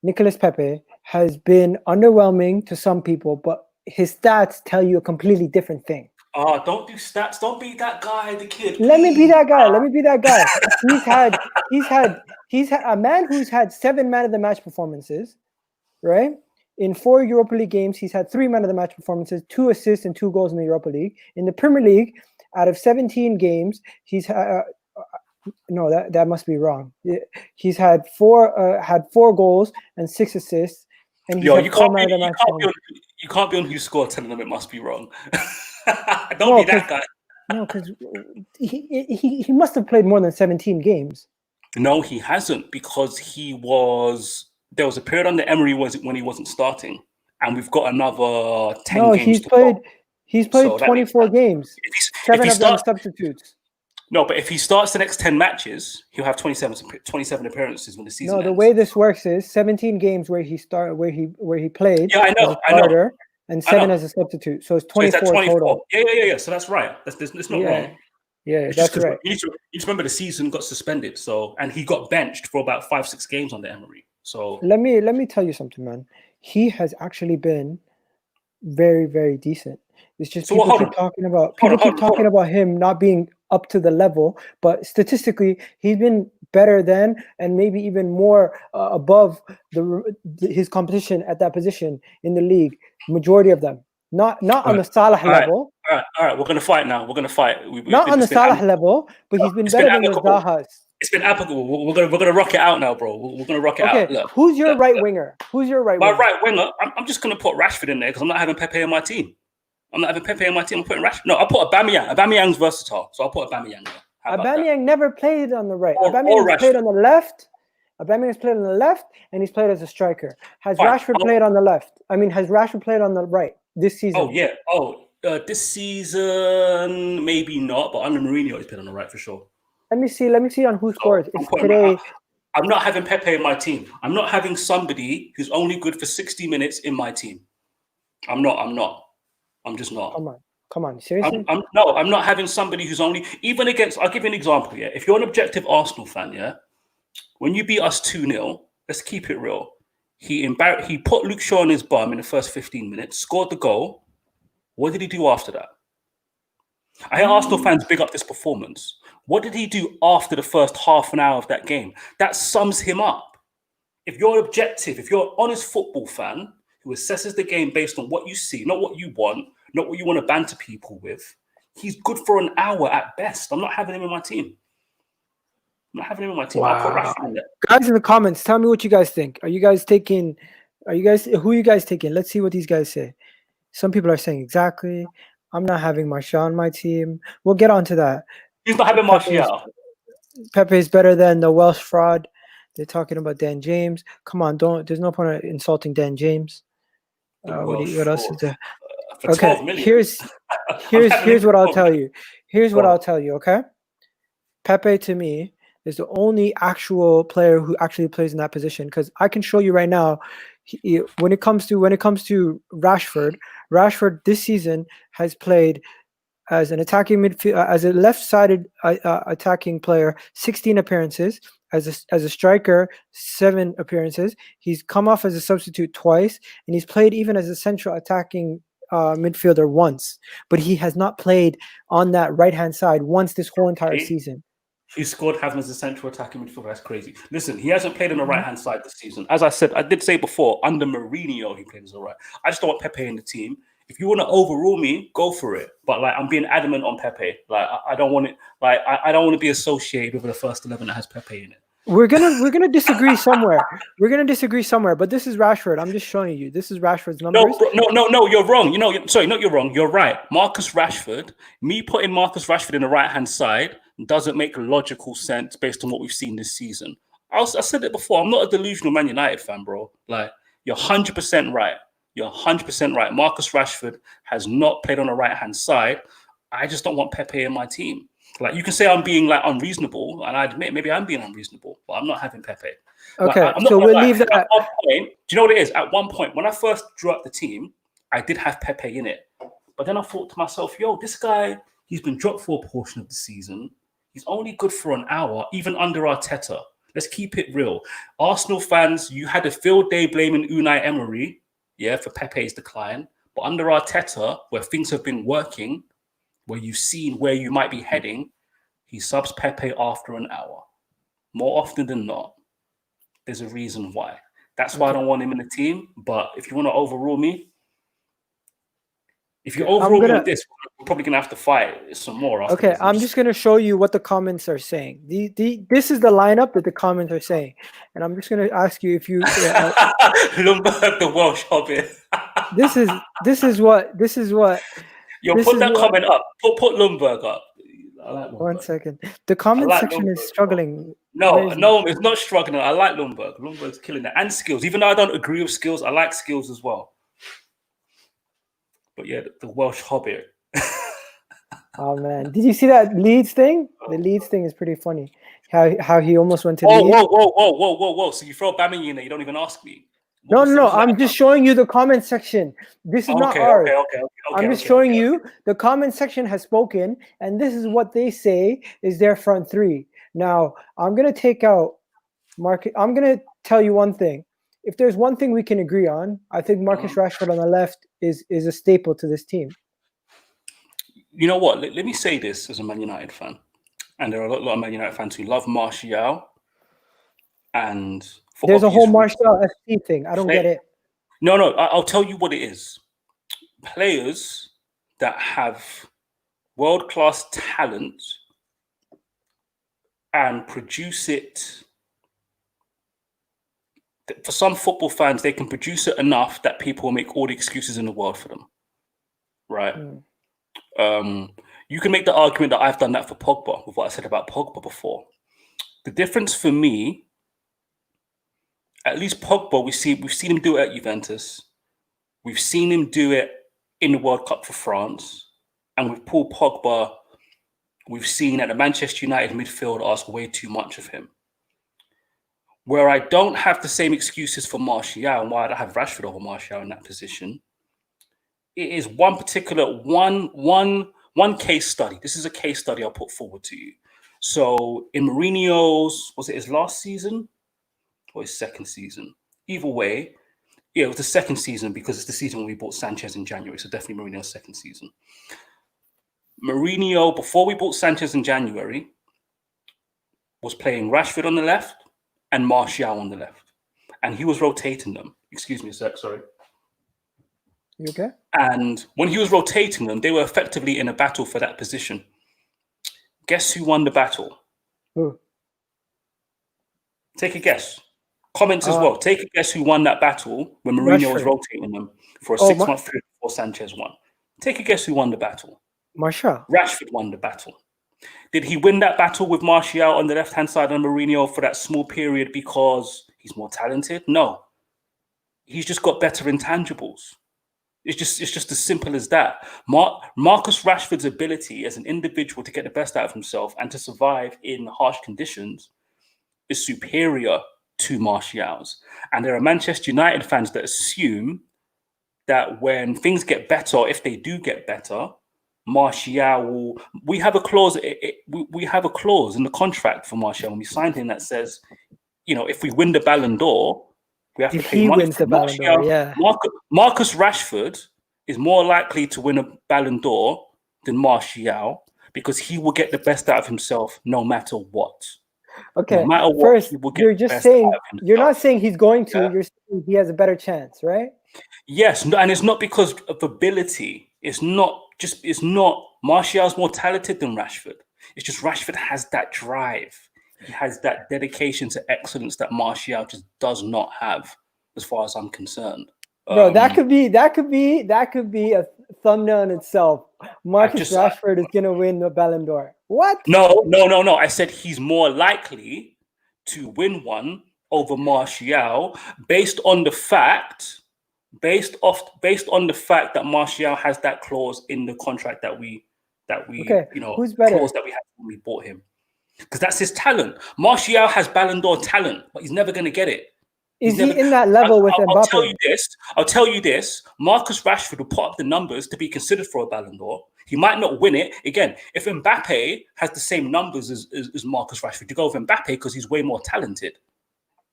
Speaker 2: Nicolas Pepe has been underwhelming to some people, but his stats tell you a completely different thing.
Speaker 3: Don't do stats. Don't be that guy, the kid.
Speaker 2: Let me be
Speaker 3: please.
Speaker 2: that guy. Let me be that guy. He's had a man who's had 7 man of the match performances, right? In 4 Europa League games, he's had 3 man of the match performances, 2 assists and 2 goals in the Europa League. In the Premier League, out of 17 games, he's no, that must be wrong. He's had 4 goals and 6 assists, and he's
Speaker 3: you
Speaker 2: had 4 man of the match.
Speaker 3: You can't be on who scored telling them it must be wrong. Don't be that guy.
Speaker 2: No, because he must have played more than 17 games.
Speaker 3: No, he hasn't, because there was a period under Emery when he wasn't starting, and we've got another 10
Speaker 2: No,
Speaker 3: games.
Speaker 2: he's played 24 games. 7 of them substitutes.
Speaker 3: No, but if he starts the next 10 matches, he'll have 27 appearances when the season
Speaker 2: ends. The
Speaker 3: ends.
Speaker 2: way this works is 17 games where he played.
Speaker 3: Yeah, I know.
Speaker 2: And 7 as a substitute, so it's 24 total.
Speaker 3: Yeah. So that's right. It's not wrong.
Speaker 2: Yeah, that's right.
Speaker 3: You need to remember the season got suspended, and he got benched for about 5-6 games under Emery. So
Speaker 2: let me tell you something, man. He has actually been very, very decent. It's just people keep talking about him not being up to the level, but statistically, he's been better than, and maybe even more above his competition at that position in the league. Majority of them, not on the Salah level.
Speaker 3: All right. We're gonna fight now.
Speaker 2: Not on the Salah level, but he's been better than the Zahas.
Speaker 3: It's been applicable. We're gonna rock it out now, bro. We're gonna rock it out. Look,
Speaker 2: who's your right winger?
Speaker 3: My right winger. I'm just gonna put Rashford in there because I'm not having Pepe on my team. I'm putting Rashford. No, I'll put Aubameyang. Aubameyang's versatile, so I'll put Aubameyang there.
Speaker 2: Aubameyang never played on the right. Aubameyang played on the left. Aubameyang's played on the left, and he's played as a striker. Has Rashford played on the left? Has Rashford played on the right this season?
Speaker 3: Oh yeah. This season maybe not, but under Mourinho he's played on the right for sure. Let me see on who scores today. I'm not having Pepe in my team. I'm not having somebody who's only good for 60 minutes in my team. I'm just not.
Speaker 2: Come on. Seriously?
Speaker 3: I'm not having somebody who's only even against. I'll give you an example. Yeah, if you're an objective Arsenal fan, yeah, when you beat us 2-0, let's keep it real. He put Luke Shaw on his bum in the first 15 minutes, scored the goal. What did he do after that? I hear Arsenal fans big up this performance. What did he do after the first half an hour of that game? That sums him up. If you're objective, if you're an honest football fan who assesses the game based on what you see, not what you want, not what you want to banter people with, he's good for an hour at best. I'm not having him in my team. Wow. I'll put Rashford in there.
Speaker 2: Guys in the comments, tell me what you guys think. Who are you guys taking? Let's see what these guys say. Some people are saying exactly. I'm not having Martial on my team. We'll get on to that.
Speaker 3: He's not having Martial.
Speaker 2: Pepe is better than the Welsh fraud. They're talking about Dan James. Come on, there's no point in insulting Dan James. What else is there? Okay, here's what I'll tell you. Okay, Pepe to me is the only actual player who actually plays in that position, because I can show you right now. When it comes to Rashford this season has played as an attacking midfield, as a left-sided attacking player, 16 appearances. As a striker, 7 appearances. He's come off as a substitute twice, and he's played even as a central attacking midfielder once. But he has not played on that right-hand side once this whole entire season.
Speaker 3: He scored having as a central attacking midfielder. That's crazy. Listen, he hasn't played on the right-hand side this season. As I did say before, under Mourinho, he played as a right. I just don't want Pepe in the team. If you want to overrule me, go for it. But I'm being adamant on Pepe. I don't want it. I don't want to be associated with the first 11 that has Pepe in it.
Speaker 2: We're gonna disagree somewhere. But this is Rashford. I'm just showing you. This is Rashford's numbers.
Speaker 3: No, you're wrong. You're wrong. You're right. Marcus Rashford. Me putting Marcus Rashford in the right-hand side doesn't make logical sense based on what we've seen this season. I said it before. I'm not a delusional Man United fan, bro. You're 100% right. You're 100% right. Marcus Rashford has not played on the right-hand side. I just don't want Pepe in my team. You can say I'm being unreasonable, and I admit maybe I'm being unreasonable, but I'm not having Pepe.
Speaker 2: Okay, so we'll leave that.
Speaker 3: At one point, do you know what it is? At one point, when I first drew up the team, I did have Pepe in it. But then I thought to myself, this guy, he's been dropped for a portion of the season. He's only good for an hour, even under Arteta. Let's keep it real. Arsenal fans, you had a field day blaming Unai Emery, for Pepe's decline. But under Arteta, where things have been working, where you've seen where you might be heading, he subs Pepe after an hour. More often than not, there's a reason why. That's why I don't want him in the team. But if you want to overrule me, if you overrule me on this, we're probably going to have to fight some more.
Speaker 2: Okay, I'm just going to show you what the comments are saying. This is the lineup that the comments are saying. And I'm just going to ask you if you...
Speaker 3: Ljungberg, the Welsh Hobbit.
Speaker 2: This is what...
Speaker 3: Yo, put that comment up. Put Ljungberg up. I like Ljungberg.
Speaker 2: 1 second. The comment section
Speaker 3: Ljungberg,
Speaker 2: is struggling.
Speaker 3: No, it's not struggling. I like Ljungberg. Ljungberg's killing it. And skills. Even though I don't agree with skills, I like skills as well. But yeah, the Welsh Hobbit.
Speaker 2: Oh man, did you see that Leeds thing? The Leeds thing is pretty funny. How he almost went to Leeds.
Speaker 3: Whoa! So you throw Bammy in there, you don't even ask me.
Speaker 2: No. I'm just showing you the comment section. This is not ours. Okay, I'm just showing you the comment section has spoken, and this is what they say is their front three. Now I'm gonna take out Marcus. I'm gonna tell you one thing. If there's one thing we can agree on, I think Marcus Rashford on the left is a staple to this team.
Speaker 3: You know what? Let me say this as a Man United fan, and there are a lot of Man United fans who love Martial. And
Speaker 2: there's a whole Martial FC thing. I don't get it.
Speaker 3: No. I'll tell you what it is. Players that have world-class talent and produce it. For some football fans, they can produce it enough that people will make all the excuses in the world for them. Right? You can make the argument that I've done that for Pogba with what I said about Pogba before. The difference for me, at least Pogba, we've seen him do it at Juventus. We've seen him do it in the World Cup for France. And with Paul Pogba, we've seen at the Manchester United midfield ask way too much of him. Where I don't have the same excuses for Martial and why I don't have Rashford over Martial in that position, it is one particular one case study. This is a case study I'll put forward to you. So in Mourinho's, was it his last season or his second season? Either way, it was the second season because it's the season when we bought Sanchez in January. So definitely Mourinho's second season. Mourinho, before we bought Sanchez in January, was playing Rashford on the left and Martial on the left. And he was rotating them. Excuse me a sec, sorry.
Speaker 2: You okay?
Speaker 3: And when he was rotating them, they were effectively in a battle for that position. Guess who won the battle?
Speaker 2: Who?
Speaker 3: Take a guess. Comments as well. Take a guess who won that battle when Mourinho was rotating them for a 6-month period before Sanchez won. Take a guess who won the battle.
Speaker 2: Martial.
Speaker 3: Rashford won the battle. Did he win that battle with Martial on the left-hand side and Mourinho for that small period because he's more talented? No. He's just got better intangibles. It's just as simple as that. Marcus Rashford's ability as an individual to get the best out of himself and to survive in harsh conditions is superior to Martial's. And there are Manchester United fans that assume that when things get better, if they do get better, Martial will. We have a clause. We have a clause in the contract for Martial when we signed him that says, if we win the Ballon d'Or, we have to pay money. He wins the Ballon d'Or, yeah. Marcus Rashford is more likely to win a Ballon d'Or than Martial because he will get the best out of himself no matter what.
Speaker 2: Okay.
Speaker 3: No matter what,
Speaker 2: first, you're just saying you're not saying he's going to. Yeah. You're saying he has a better chance, right?
Speaker 3: Yes, and it's not because of ability. It's not. Martial's more talented than Rashford. It's just Rashford has that drive. He has that dedication to excellence that Martial just does not have, as far as I'm concerned.
Speaker 2: Bro, that could be a thumbnail in itself. Marcus Rashford is gonna win the Ballon d'Or. What?
Speaker 3: No. I said he's more likely to win one over Martial based on the fact that Martial has that clause in the contract that we
Speaker 2: who's better?
Speaker 3: Clause that we had when we bought him. Because that's his talent. Martial has Ballon d'Or talent, but he's never going to get it.
Speaker 2: Is
Speaker 3: never.
Speaker 2: he in that level with
Speaker 3: I'll tell
Speaker 2: Mbappe?
Speaker 3: you this. I'll tell you this. Marcus Rashford will put up the numbers to be considered for a Ballon d'Or. He might not win it. Again, if Mbappe has the same numbers as Marcus Rashford, you go with Mbappe because he's way more talented.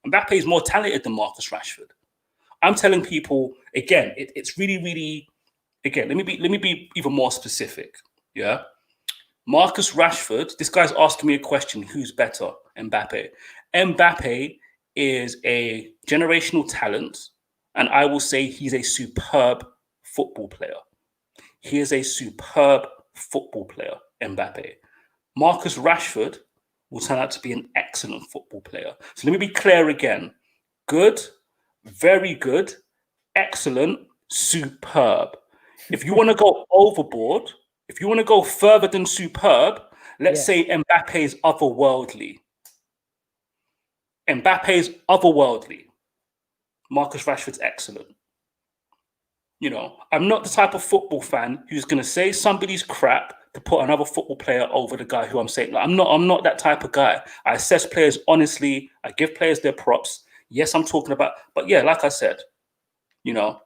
Speaker 3: Mbappe is more talented than Marcus Rashford. I'm telling people again. It's really, really. Again, let me be even more specific. Yeah, Marcus Rashford. This guy's asking me a question: who's better, Mbappe? Mbappe is a generational talent, and I will say he's a superb football player. He is a superb football player, Mbappe. Marcus Rashford will turn out to be an excellent football player. So let me be clear again: good, very good, excellent, superb. If you want to go overboard, if you want to go further than superb, let's say Mbappe is otherworldly. Mbappe is otherworldly. Marcus Rashford's excellent. You know, I'm not the type of football fan who's going to say somebody's crap to put another football player over the guy who I'm saying. Like, I'm not that type of guy. I assess players honestly. I give players their props. Yes, I'm talking about, but yeah, like I said, you know,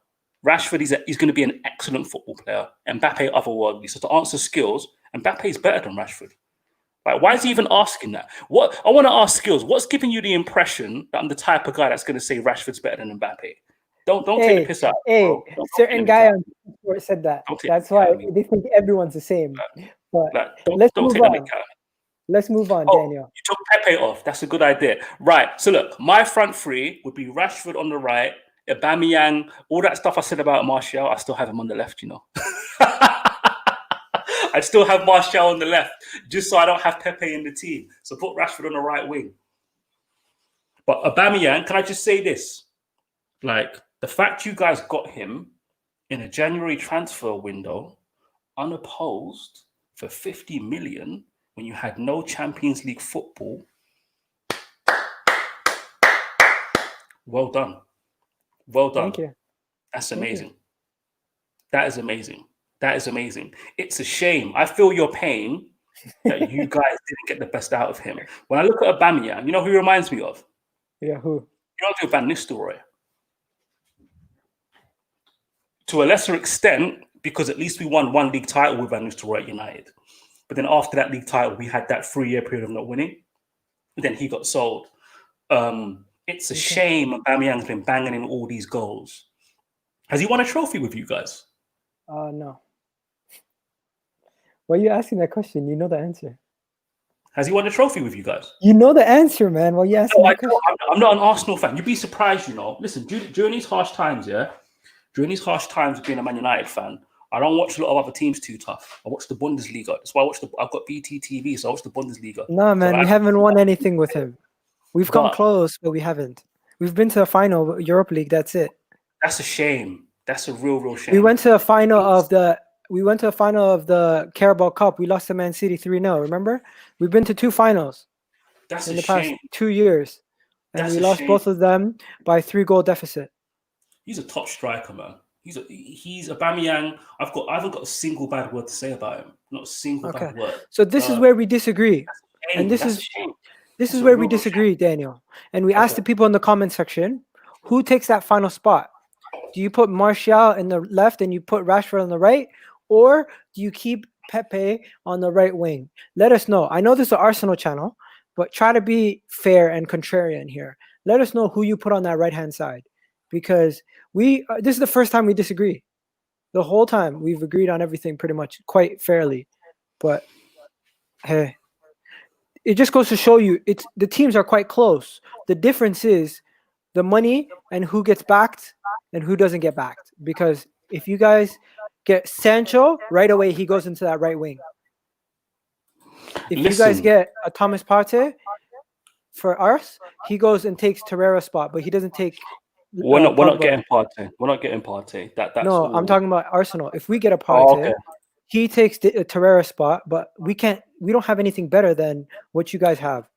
Speaker 3: Rashford, he's going to be an excellent football player. Mbappe, otherworldly. So to answer skills, Mbappe is better than Rashford. Like, why is he even asking that? What I want to ask skills. What's giving you the impression that I'm the type of guy that's going to say Rashford's better than Mbappe? Don't take the piss out.
Speaker 2: Hey, certain guy on Sport said that. That's why they think everyone's the same. But let's move on. Let's move on, Daniel.
Speaker 3: You took Pepe off. That's a good idea. Right. So look, my front three would be Rashford on the right, Aubameyang, all that stuff I said about Martial. I still have him on the left, you know. I still have Martial on the left, just so I don't have Pepe in the team. So put Rashford on the right wing. But Aubameyang, can I just say this? Like, the fact you guys got him in a January transfer window, unopposed, for 50 million, when you had no Champions League football, well done. Well done.
Speaker 2: Thank you.
Speaker 3: That's amazing. That is amazing. That is amazing. It's a shame. I feel your pain that you guys didn't get the best out of him. When I look at Aubameyang, you know who he reminds me of?
Speaker 2: Yeah, who?
Speaker 3: You don't do Van Nistelrooy. To a lesser extent, because at least we won one league title with Van Nistelrooy at United. But then after that league title, we had that 3-year period of not winning. And then he got sold. It's a shame Aubameyang's been banging in all these goals. Has he won a trophy with you guys?
Speaker 2: No. Why are you asking that question? You know the answer.
Speaker 3: Has he won a trophy with you guys?
Speaker 2: You know the answer, man. Why are you asking that question?
Speaker 3: I'm not an Arsenal fan. You'd be surprised, you know. Listen, during these harsh times, during these harsh times of being a Man United fan, I don't watch a lot of other teams too tough. I watch the Bundesliga. That's why I've got BT TV, so I watch the Bundesliga.
Speaker 2: No, man,
Speaker 3: so
Speaker 2: we haven't won anything with him. We've come close, but we haven't. We've been to a final Europa League. That's it.
Speaker 3: That's a shame. That's a real shame.
Speaker 2: We went to a final of the Carabao Cup. We lost to Man City 3-0. Remember? We've been to 2 finals in the past 2 years, and we lost both of them by 3-goal deficit.
Speaker 3: He's a top striker, man. He's Aubameyang. I haven't got a single bad word to say about him. Not a single bad word.
Speaker 2: So this is where we disagree, and this is where we disagree, Daniel. And we asked the people in the comment section, who takes that final spot? Do you put Martial in the left and you put Rashford on the right, or do you keep Pepe on the right wing? Let us know. I know this is an Arsenal channel, but try to be fair and contrarian here. Let us know who you put on that right-hand side, because this is the first time we disagree. The whole time we've agreed on everything pretty much quite fairly. But hey, it just goes to show you the teams are quite close. The difference is the money and who gets backed and who doesn't get backed. Because if you guys get Sancho, right away he goes into that right wing. If you guys get a Thomas Partey, for us, he goes and takes Torreira's spot, but he doesn't take.
Speaker 3: We're not getting Partey. We're not getting Partey. That's
Speaker 2: no, all. I'm talking about Arsenal. If we get a Partey, he takes the Torreira spot, but we don't have anything better than what you guys have.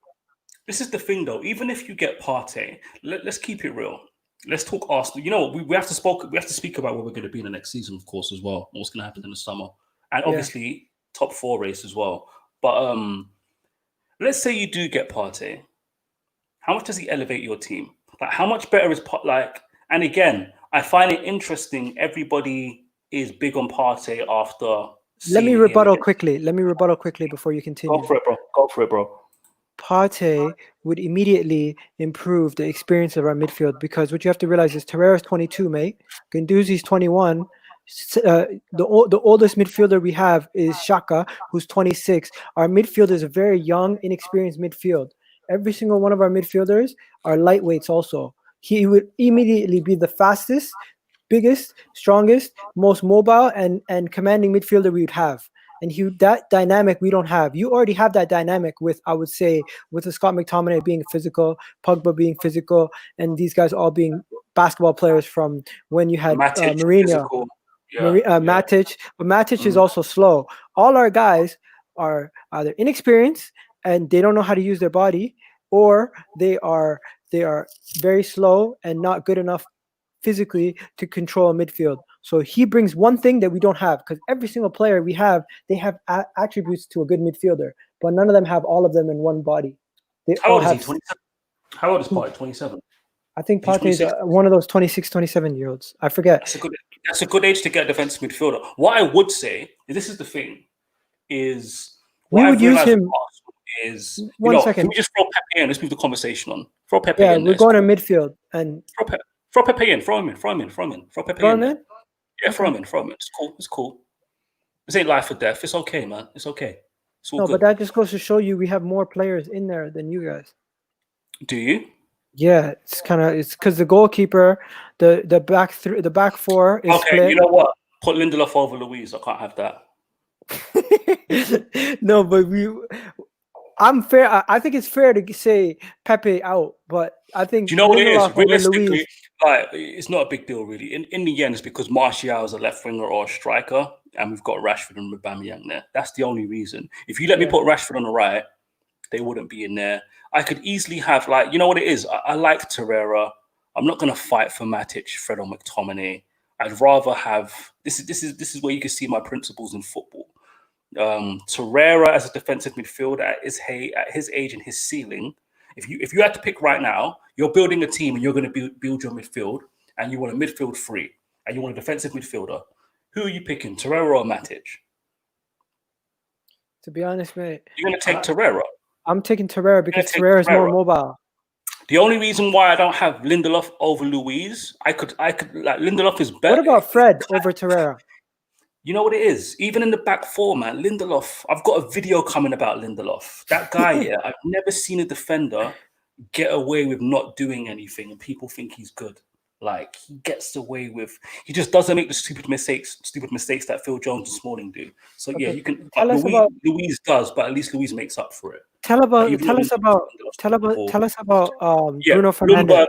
Speaker 3: This is the thing, though. Even if you get Partey, let's keep it real. Let's talk Arsenal. You know what? We have to speak about where we're going to be in the next season, of course, as well. What's going to happen in the summer, and obviously top 4 race as well. But let's say you do get Partey. How much does he elevate your team? Like, how much better is like? And again, I find it interesting. Everybody is big on Partey after.
Speaker 2: Let me
Speaker 3: seeing him
Speaker 2: rebuttal
Speaker 3: against-
Speaker 2: quickly. Let me rebuttal quickly before you continue.
Speaker 3: Go for it, bro. Go for it, bro.
Speaker 2: Partey would immediately improve the experience of our midfield, because what you have to realize is Torreira's 22, mate. Guendouzi's 21. The oldest midfielder we have is Xhaka, who's 26. Our midfield is a very young, inexperienced midfield. Every single one of our midfielders are lightweights also. He would immediately be the fastest, biggest, strongest, most mobile, and commanding midfielder we'd have. And that dynamic we don't have. You already have that dynamic with, I would say, with the Scott McTominay being physical, Pogba being physical, and these guys all being basketball players from when you had
Speaker 3: Matic,
Speaker 2: Mourinho,
Speaker 3: physical.
Speaker 2: Matic. But Matic is also slow. All our guys are either inexperienced and they don't know how to use their body, or they are very slow and not good enough physically to control a midfield. So he brings one thing that we don't have, because every single player we have, they have attributes to a good midfielder, but none of them have all of them in one body. They
Speaker 3: How
Speaker 2: all
Speaker 3: old is he?
Speaker 2: have.
Speaker 3: 27. How old is Partey? 27.
Speaker 2: I think
Speaker 3: He's
Speaker 2: Partey is
Speaker 3: 26.
Speaker 2: one of those 26, 27-year-olds. I forget.
Speaker 3: That's a good age to get a defensive midfielder. What I would say, this is the thing, is
Speaker 2: We would use him.
Speaker 3: Is
Speaker 2: One second.
Speaker 3: Can we just throw Pepe in? Let's move the conversation on. Throw Pepe
Speaker 2: Yeah,
Speaker 3: in.
Speaker 2: we're going to midfield and
Speaker 3: Throw Pepe in. Throw him in. Throw him in. Throw Pepe
Speaker 2: throw
Speaker 3: in.
Speaker 2: him in.
Speaker 3: Yeah, throw him in. Throw him in. It's cool. It's cool. This ain't life or death. It's okay, man. It's okay. It's all
Speaker 2: No,
Speaker 3: good.
Speaker 2: but that just goes to show you we have more players in there than you guys.
Speaker 3: Do you?
Speaker 2: Yeah, it's because the goalkeeper, the back four is
Speaker 3: Okay,
Speaker 2: split.
Speaker 3: you know what? Put Lindelof over Louise. I can't have that.
Speaker 2: No, but I'm fair. I think it's fair to say Pepe out, but I think
Speaker 3: Do you know what it is?
Speaker 2: Lindelof over
Speaker 3: Realistically,
Speaker 2: Luis.
Speaker 3: like, it's not a big deal, really. In the end, it's because Martial is a left winger or a striker, and we've got Rashford and Aubameyang there. That's the only reason. If you let me put Rashford on the right, they wouldn't be in there. I could easily have, like, you know what it is? I like Torreira. I'm not going to fight for Matic, Fred, or McTominay. I'd rather have this is where you can see my principles in football. Torreira as a defensive midfielder at his age and his ceiling. If you had to pick right now, you're building a team and you're going to build your midfield, and you want a midfield three, and you want a defensive midfielder. Who are you picking, Torreira or Matic?
Speaker 2: To be honest, mate,
Speaker 3: You're going to take Torreira.
Speaker 2: I'm taking Torreira because Torreira is more mobile.
Speaker 3: The only reason why I don't have Lindelof over Luis, I could like Lindelof is better.
Speaker 2: What about Fred over Torreira?
Speaker 3: You know what it is? Even in the back four, man, Lindelof, I've got a video coming about Lindelof. That guy, yeah, I've never seen a defender get away with not doing anything and people think he's good. Like, he gets away with, he just doesn't make the stupid mistakes that Phil Jones and Smalling do. So yeah, you can, Luis does, but at least Luis makes up for it.
Speaker 2: Tell us about Bruno Fernandes.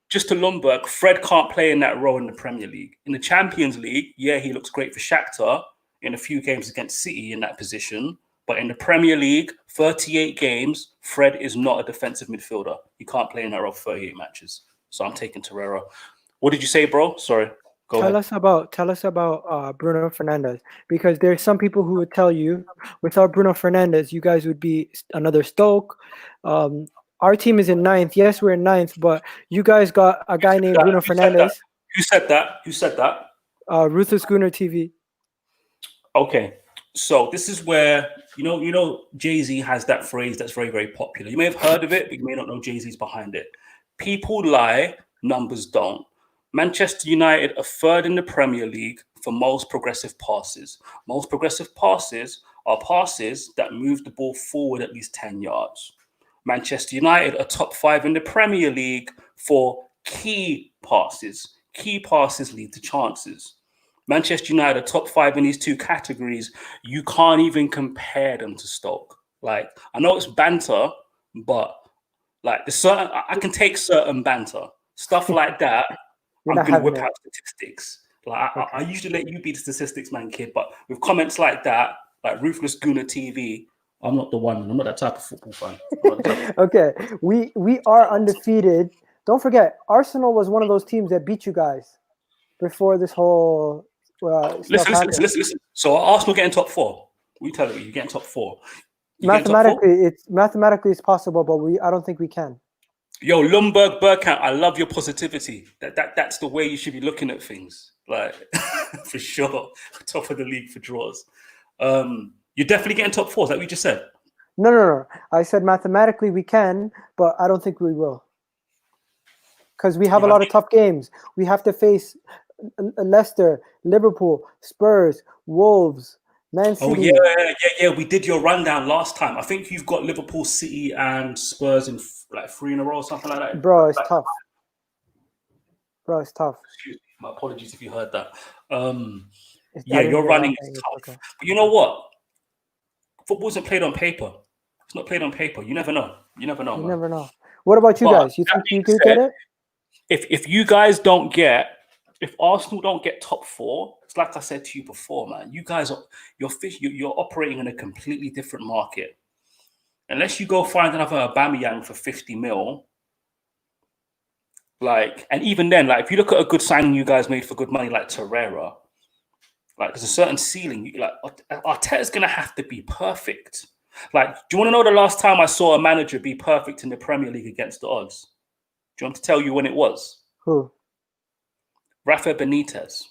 Speaker 3: Just to Lundberg, Fred can't play in that role in the Premier League. In the Champions League, yeah, he looks great for Shakhtar in a few games against City in that position. But in the Premier League, 38 games, Fred is not a defensive midfielder. He can't play in that role for 38 matches. So I'm taking Torreira. What did you say, bro? Sorry. Tell us about
Speaker 2: Bruno Fernandes, because there's some people who would tell you without Bruno Fernandes, you guys would be another Stoke. Our team is in 9th. Yes, we're in 9th, but you guys got a guy named Bruno Fernandes.
Speaker 3: Who said that?
Speaker 2: Ruthless Gunner TV.
Speaker 3: Okay, so this is where you know Jay-Z has that phrase that's very, very popular. You may have heard of it, but you may not know Jay-Z's behind it. People lie, numbers don't. Manchester United are 3rd in the Premier League for most progressive passes. Most progressive passes are passes that move the ball forward at least 10 yards. Manchester United are top 5 in the Premier League for key passes. Key passes lead to chances. Manchester United are top 5 in these two categories. You can't even compare them to Stoke. Like, I know it's banter, but like I can take certain banter. Stuff like that, I'm going to whip out statistics. Like, I usually let you be the statistics man, kid, but with comments like that, like Ruthless Gunner TV, I'm not the one. I'm not that type of football fan.
Speaker 2: Okay, we are undefeated. Don't forget, Arsenal was one of those teams that beat you guys before this whole
Speaker 3: listen. So Arsenal getting top 4. We tell you, you're getting top 4.
Speaker 2: Mathematically, it's possible, but I don't think we can.
Speaker 3: Yo, Lundberg, Bergkamp, I love your positivity. That's the way you should be looking at things. Like, for sure. Top of the league for draws. You're definitely getting top 4. Is that what you just said?
Speaker 2: No. I said mathematically we can, but I don't think we will. Because we have a lot of tough games. We have to face Leicester, Liverpool, Spurs, Wolves, Man City.
Speaker 3: Oh yeah. We did your rundown last time. I think you've got Liverpool, City, and Spurs in like 3 in a row or something like that.
Speaker 2: Bro, it's tough. Bro, it's tough.
Speaker 3: Excuse me. My apologies if you heard that.
Speaker 2: I
Speaker 3: Yeah,
Speaker 2: didn't
Speaker 3: your
Speaker 2: hear
Speaker 3: running
Speaker 2: that.
Speaker 3: is
Speaker 2: It's
Speaker 3: tough.
Speaker 2: okay.
Speaker 3: But you know what? Football isn't played on paper. It's not played on paper. You never know. You never know,
Speaker 2: You
Speaker 3: man.
Speaker 2: never know. What about you
Speaker 3: But
Speaker 2: guys? You
Speaker 3: that
Speaker 2: think you
Speaker 3: being
Speaker 2: do get
Speaker 3: said,
Speaker 2: it?
Speaker 3: if you guys don't get, if Arsenal don't get top 4, it's like I said to you before, man. You guys are you're operating in a completely different market. Unless you go find another Aubameyang for 50 mil, like, and even then, like, if you look at a good signing you guys made for good money, like Torreira, like, there's a certain ceiling. Like, Arteta's gonna have to be perfect. Like, do you want to know the last time I saw a manager be perfect in the Premier League against the odds? Do you want to tell you when it was?
Speaker 2: Who?
Speaker 3: Rafa Benitez.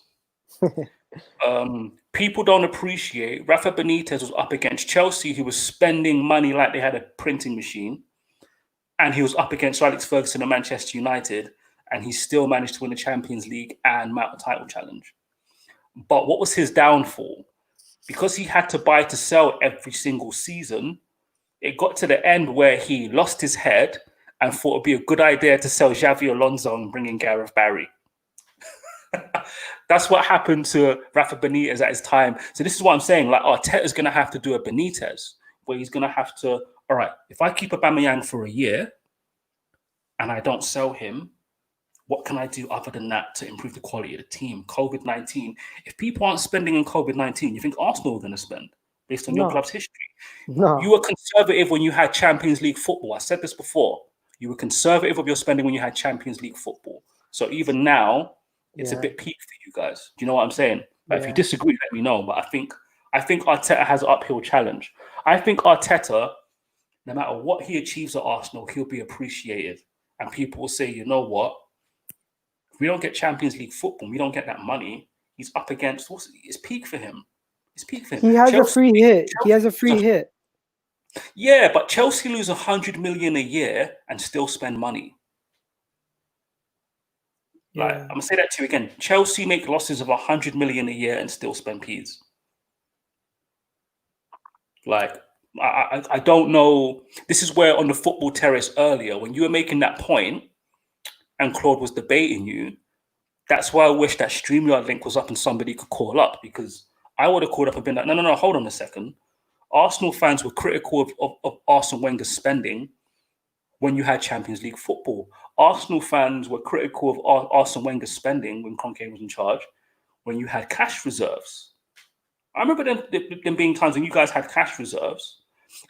Speaker 3: People don't appreciate Rafa Benitez was up against Chelsea, who was spending money like they had a printing machine, and he was up against Alex Ferguson and Manchester United, and he still managed to win the Champions League and mount a title challenge. But what was his downfall? Because he had to buy to sell every single season, it got to the end where he lost his head and thought it'd be a good idea to sell Xavi Alonso and bring in Gareth Barry. That's what happened to Rafa Benitez at his time. So this is what I'm saying. Like, Arteta's going to have to do a Benitez, where he's going to have to, all right, if I keep Aubameyang for a year and I don't sell him, what can I do other than that to improve the quality of the team? COVID-19. If people aren't spending in COVID-19, you think Arsenal are going to spend based on your club's history?
Speaker 2: No.
Speaker 3: You were conservative when you had Champions League football. I said this before. You were conservative of your spending when you had Champions League football. So even now, it's a bit peak for you guys. Do you know what I'm saying? Like, if you disagree, let me know. But I think Arteta has an uphill challenge. I think Arteta, no matter what he achieves at Arsenal, he'll be appreciated. And people will say, you know what? If we don't get Champions League football, we don't get that money, he's up against, it's peak for him. It's peak for him.
Speaker 2: He has a free hit. He has a free hit.
Speaker 3: Yeah, but Chelsea lose 100 million a year and still spend money. Like, I'm gonna say that to you again. Chelsea make losses of 100 million a year and still spend peas. Like, I don't know. This is where on the football terrace earlier, when you were making that point and Claude was debating you, that's why I wish that StreamYard link was up and somebody could call up, because I would have called up and been like, no, hold on a second. Arsenal fans were critical of Arsene Wenger's spending when you had Champions League football. Arsenal fans were critical of Arsene Wenger's spending when Kroenke was in charge, when you had cash reserves. I remember them being times when you guys had cash reserves.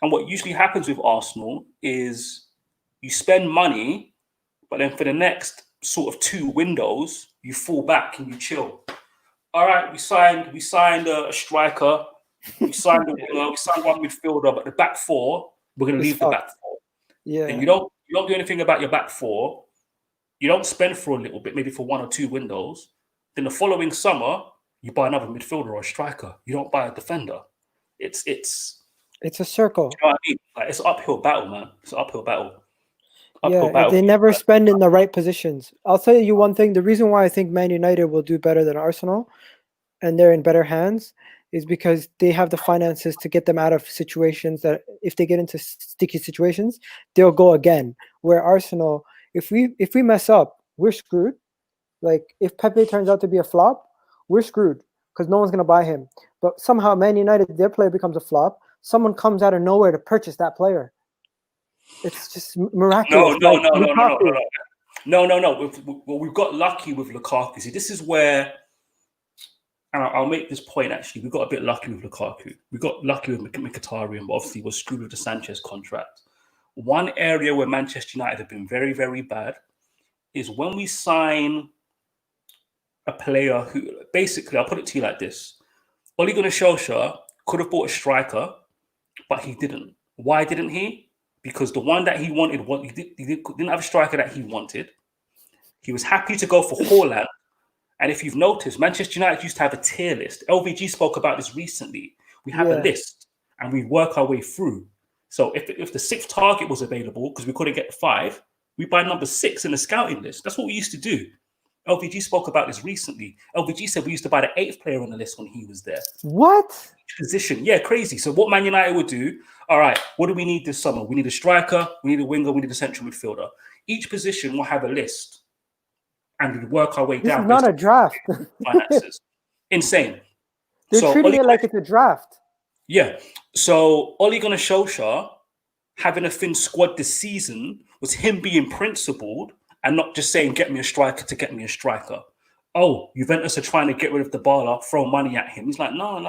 Speaker 3: And what usually happens with Arsenal is you spend money, but then for the next sort of 2 windows, you fall back and you chill. All right, we signed a striker, we signed a winger, we signed one midfielder, but the back 4, we're going to leave the back 4.
Speaker 2: Yeah.
Speaker 3: And you don't do anything about your back 4. You don't spend for a little bit, maybe for 1 or 2 windows. Then the following summer, you buy another midfielder or a striker. You don't buy a defender. It's
Speaker 2: a circle.
Speaker 3: You know what I mean? Like, it's an uphill battle, man. It's an uphill battle.
Speaker 2: They never spend in the right positions. I'll tell you one thing. The reason why I think Man United will do better than Arsenal and they're in better hands is because they have the finances to get them out of situations that if they get into sticky situations, they'll go again. Where Arsenal, if we mess up, we're screwed. Like, if Pepe turns out to be a flop, we're screwed because no one's going to buy him. But somehow Man United, their player becomes a flop. Someone comes out of nowhere to purchase that player. It's just miraculous.
Speaker 3: No. We've got lucky with Lukaku. See, this is where, and I'll make this point actually. We got a bit lucky with Lukaku. We got lucky with Mkhitaryan, but obviously was screwed with the Sanchez contract. One area where Manchester United have been very, very bad is when we sign a player who, basically, I'll put it to you like this. Ole Gunnar Solskjaer could have bought a striker, but he didn't. Why didn't he? because the one that he wanted, he didn't have a striker that he wanted. He was happy to go for Haaland. And if you've noticed, Manchester United used to have a tier list. LVG spoke about this recently. We have a list and we work our way through. So if the 6th target was available because we couldn't get the 5, we buy number 6 in the scouting list. That's what we used to do. LVG spoke about this recently. LVG said we used to buy the 8th player on the list when he was there.
Speaker 2: What?
Speaker 3: Position. Yeah, crazy. So what Man United would do, all right, what do we need this summer? We need a striker, we need a winger, we need a central midfielder. Each position will have a list and we work our way
Speaker 2: This
Speaker 3: down.
Speaker 2: is not a draft.
Speaker 3: Finances. Insane.
Speaker 2: They're treating it like it's a draft.
Speaker 3: Yeah. So Ole Gunnar Solskjaer having a thin squad this season was him being principled and not just saying, get me a striker to get me a striker. Oh, Juventus are trying to get rid of Dybala, throw money at him. He's like, no,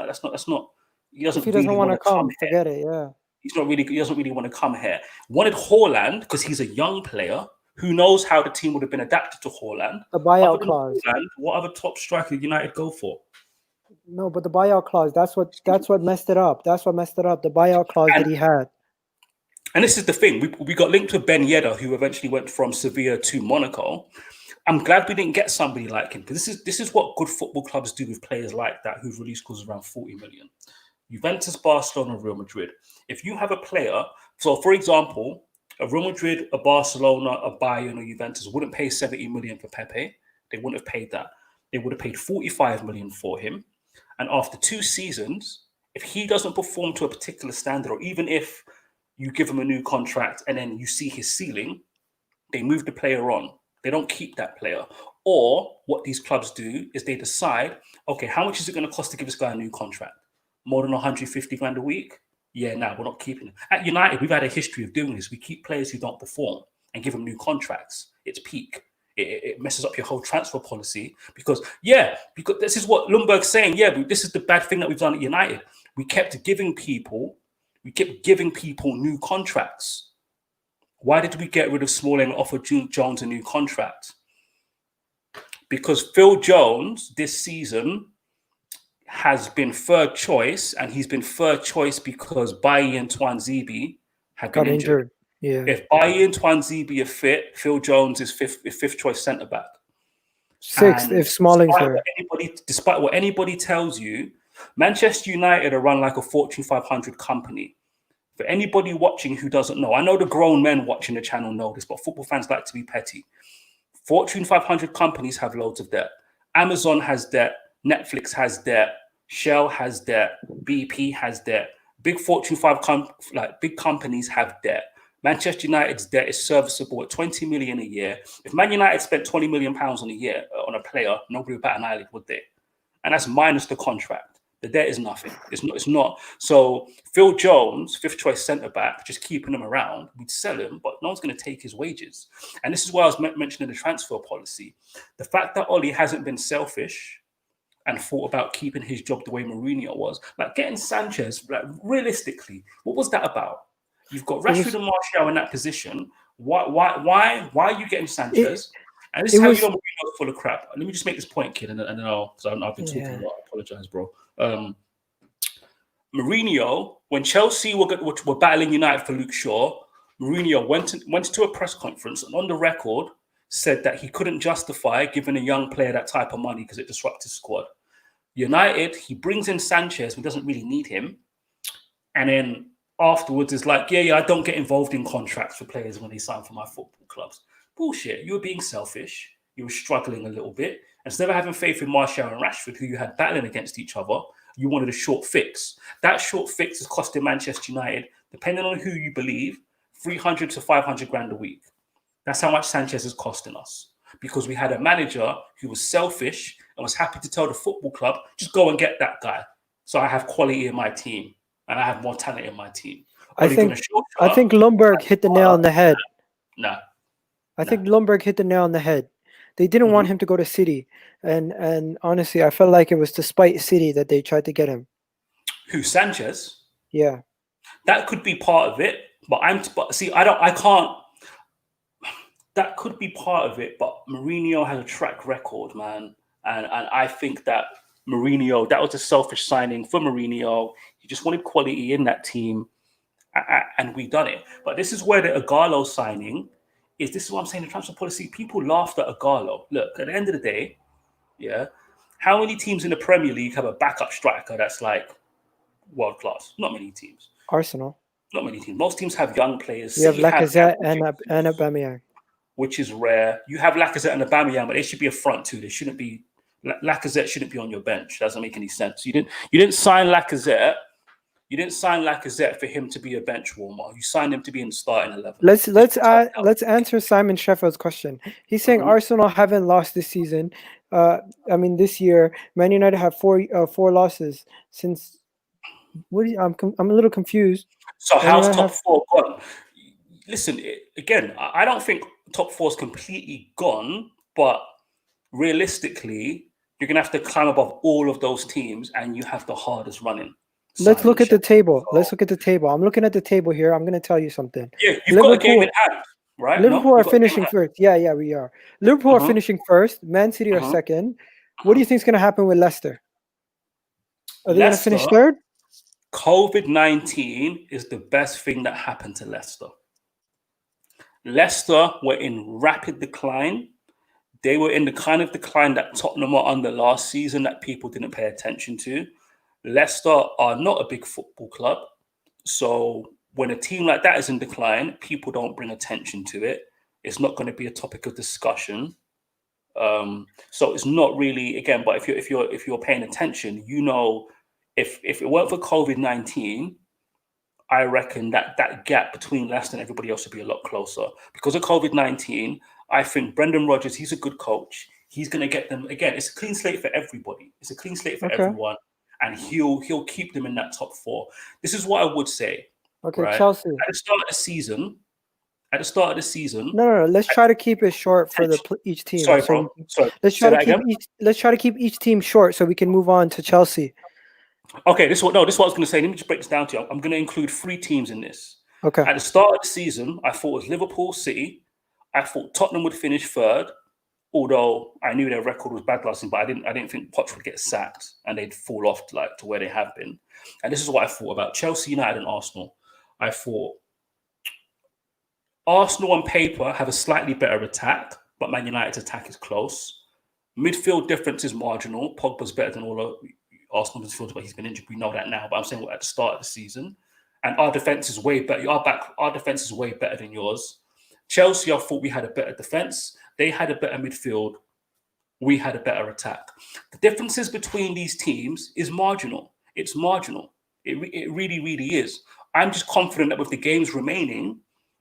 Speaker 3: that's not. He doesn't.
Speaker 2: If he doesn't
Speaker 3: really
Speaker 2: want to come,
Speaker 3: here.
Speaker 2: forget it. Yeah.
Speaker 3: He doesn't really want to come here. Wanted Haaland because he's a young player who knows how the team would have been adapted to Haaland.
Speaker 2: The buyout clause.
Speaker 3: Haaland, what other top striker did United go for?
Speaker 2: No, but the buyout clause, that's what messed it up. That's what messed it up. The buyout clause that he had.
Speaker 3: And this is the thing. We got linked with Ben Yedder, who eventually went from Sevilla to Monaco. I'm glad we didn't get somebody like him, because this is what good football clubs do with players like that whose release clause around 40 million. Juventus, Barcelona, Real Madrid. If you have a player, so for example, a Real Madrid, a Barcelona, a Bayern, or Juventus wouldn't pay 70 million for Pepe. They wouldn't have paid that. They would have paid 45 million for him. And after 2 seasons, if he doesn't perform to a particular standard, or even if you give him a new contract and then you see his ceiling, they move the player on. They don't keep that player. Or what these clubs do is they decide, okay, how much is it going to cost to give this guy a new contract? More than 150 grand a week? Yeah, no, we're not keeping it. At United, we've had a history of doing this. We keep players who don't perform and give them new contracts. It's peak. It messes up your whole transfer policy because this is what Lundberg's saying. Yeah, this is the bad thing that we've done at United. We kept giving people new contracts. Why did we get rid of Smalling and offer Jones a new contract? Because Phil Jones this season has been third choice, and he's been third choice because Bailly and Tuanzebe have been injured.
Speaker 2: Yeah.
Speaker 3: If Bailly and Tuanzebe are fit, Phil Jones is fifth choice centre back.
Speaker 2: 6th if Smalling's there.
Speaker 3: Despite what anybody tells you, Manchester United are run like a Fortune 500 company. For anybody watching who doesn't know, I know the grown men watching the channel know this, but football fans like to be petty. Fortune 500 companies have loads of debt. Amazon has debt. Netflix has debt. Shell has debt. BP has debt. Big Fortune 5 big companies have debt. Manchester United's debt is serviceable at 20 million a year. If Man United spent 20 million pounds on a year on a player, nobody would bat an eyelid, would they? And that's minus the contract. The debt is nothing. It's not. So Phil Jones, 5th choice centre back, just keeping him around, we'd sell him, but no one's going to take his wages. And this is why I was mentioning the transfer policy. The fact that Ole hasn't been selfish and thought about keeping his job the way Mourinho was, like getting Sanchez, like realistically, what was that about? You've got Rashford and Martial in that position. Why are you getting Sanchez? And this is how you know Mourinho's full of crap. Let me just make this point, kid, and then I've been talking a lot. I apologize, bro. Mourinho, when Chelsea were battling United for Luke Shaw, Mourinho went to a press conference and on the record said that he couldn't justify giving a young player that type of money because it disrupts his squad. United, he brings in Sanchez, who doesn't really need him, and then afterwards is like, I don't get involved in contracts for players when they sign for my football clubs. Bullshit. You were being selfish. You were struggling a little bit. Instead of having faith in Martial and Rashford, who you had battling against each other, you wanted a short fix. That short fix is costing Manchester United, depending on who you believe, 300 to 500 grand a week. That's how much Sanchez is costing us. Because we had a manager who was selfish and was happy to tell the football club, just go and get that guy. So I have quality in my team and I have more talent in my team.
Speaker 2: I think Lundberg hit the nail on the head. I think Lundberg hit the nail on the head. They didn't want him to go to City. And honestly, I felt like it was to spite City that they tried to get him.
Speaker 3: Who, Sanchez?
Speaker 2: Yeah.
Speaker 3: That could be part of it. That could be part of it, but Mourinho has a track record, man. And I think that Mourinho, that was a selfish signing for Mourinho. He just wanted quality in that team. and we done it. But this is where the Igalo signing is. This is what I'm saying. The transfer policy. People laughed at Igalo. Look, at the end of the day, yeah. How many teams in the Premier League have a backup striker that's like world class? Not many teams.
Speaker 2: Arsenal.
Speaker 3: Not many teams. Most teams have young players.
Speaker 2: You have
Speaker 3: City
Speaker 2: Lacazette and Aubameyang,
Speaker 3: which is rare. You have Lacazette and Aubameyang, but they should be a front two. They shouldn't be. Lacazette shouldn't be on your bench. Doesn't make any sense. You didn't sign Lacazette. You didn't sign Lacazette for him to be a bench warmer. You signed him to be in the starting 11.
Speaker 2: Let's answer Simon Sheffield's question. He's saying Arsenal haven't lost this season. This year, Man United have four losses since. I'm a little confused.
Speaker 3: So how's top four gone? Listen, again, I don't think top four is completely gone, but realistically, you're gonna have to climb above all of those teams, and you have the hardest running.
Speaker 2: Let's look at the table. Let's look at the table. I'm looking at the table here. I'm going to tell you something.
Speaker 3: Yeah, you've got a game in hand, right?
Speaker 2: Liverpool are finishing first. Yeah, we are. Liverpool are finishing first. Man City are second. What do you think is going to happen with Leicester? Are they going to finish third?
Speaker 3: COVID-19 is the best thing that happened to Leicester. Leicester were in rapid decline. They were in the kind of decline that Tottenham were under last season that people didn't pay attention to. Leicester are not a big football club. So when a team like that is in decline, people don't bring attention to it. It's not going to be a topic of discussion. So it's not really, again, but if you're paying attention, you know, if it weren't for COVID-19, I reckon that gap between Leicester and everybody else would be a lot closer. Because of COVID-19, I think Brendan Rodgers, he's a good coach. He's going to get them, again, it's a clean slate for everybody. It's a clean slate for everyone. And he'll keep them in that top four. This is what I would say.
Speaker 2: Okay,
Speaker 3: right?
Speaker 2: Chelsea.
Speaker 3: At the start of the season.
Speaker 2: No. Let's try to keep it short for each team.
Speaker 3: Sorry, bro. Sorry.
Speaker 2: Let's try to keep each team short so we can move on to Chelsea.
Speaker 3: Okay, this is what I was going to say. Let me just break this down to you. I'm going to include 3 teams in this.
Speaker 2: Okay.
Speaker 3: At the start of the season, I thought it was Liverpool, City. I thought Tottenham would finish third. Although I knew their record was bad last season, but I didn't think Poch would get sacked and they'd fall off to where they have been. And this is what I thought about Chelsea, United, and Arsenal. I thought Arsenal on paper have a slightly better attack, but Man United's attack is close. Midfield difference is marginal. Pogba's better than all of Arsenal midfielders, but he's been injured. We know that now. But I'm saying at the start of the season, and our defense is way better. Our defense is way better than yours. Chelsea, I thought we had a better defense. They had a better midfield. We had a better attack. The differences between these teams is marginal. It's marginal. It really, really is. I'm just confident that with the games remaining,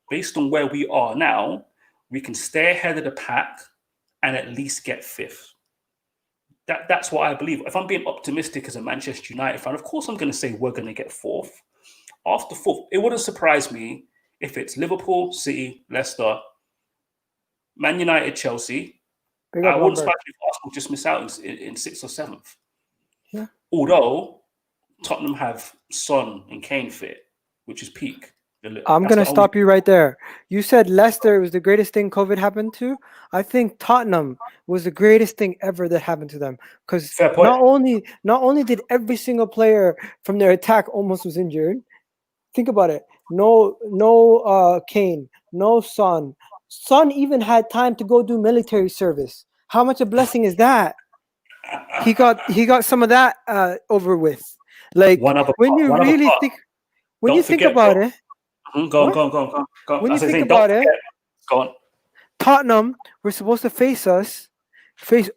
Speaker 3: based on where we are now, we can stay ahead of the pack and at least get 5th. That's what I believe. If I'm being optimistic as a Manchester United fan, of course I'm going to say we're going to get 4th. After 4th, it wouldn't surprise me if it's Liverpool, City, Leicester, Man United, Chelsea. I wouldn't surprise me if Arsenal just miss out in 6th or 7th.
Speaker 2: Yeah.
Speaker 3: Although Tottenham have Son and Kane fit, which is peak.
Speaker 2: I'm going to stop you right there. You said Leicester was the greatest thing COVID happened to. I think Tottenham was the greatest thing ever that happened to them. Because not only did every single player from their attack almost was injured. Think about it. No Kane, no Son. Son even had time to go do military service. How much a blessing is that? He got some of that over with. Like when you really think about it.
Speaker 3: Go on.
Speaker 2: When you think about it,
Speaker 3: go on.
Speaker 2: Tottenham were supposed to face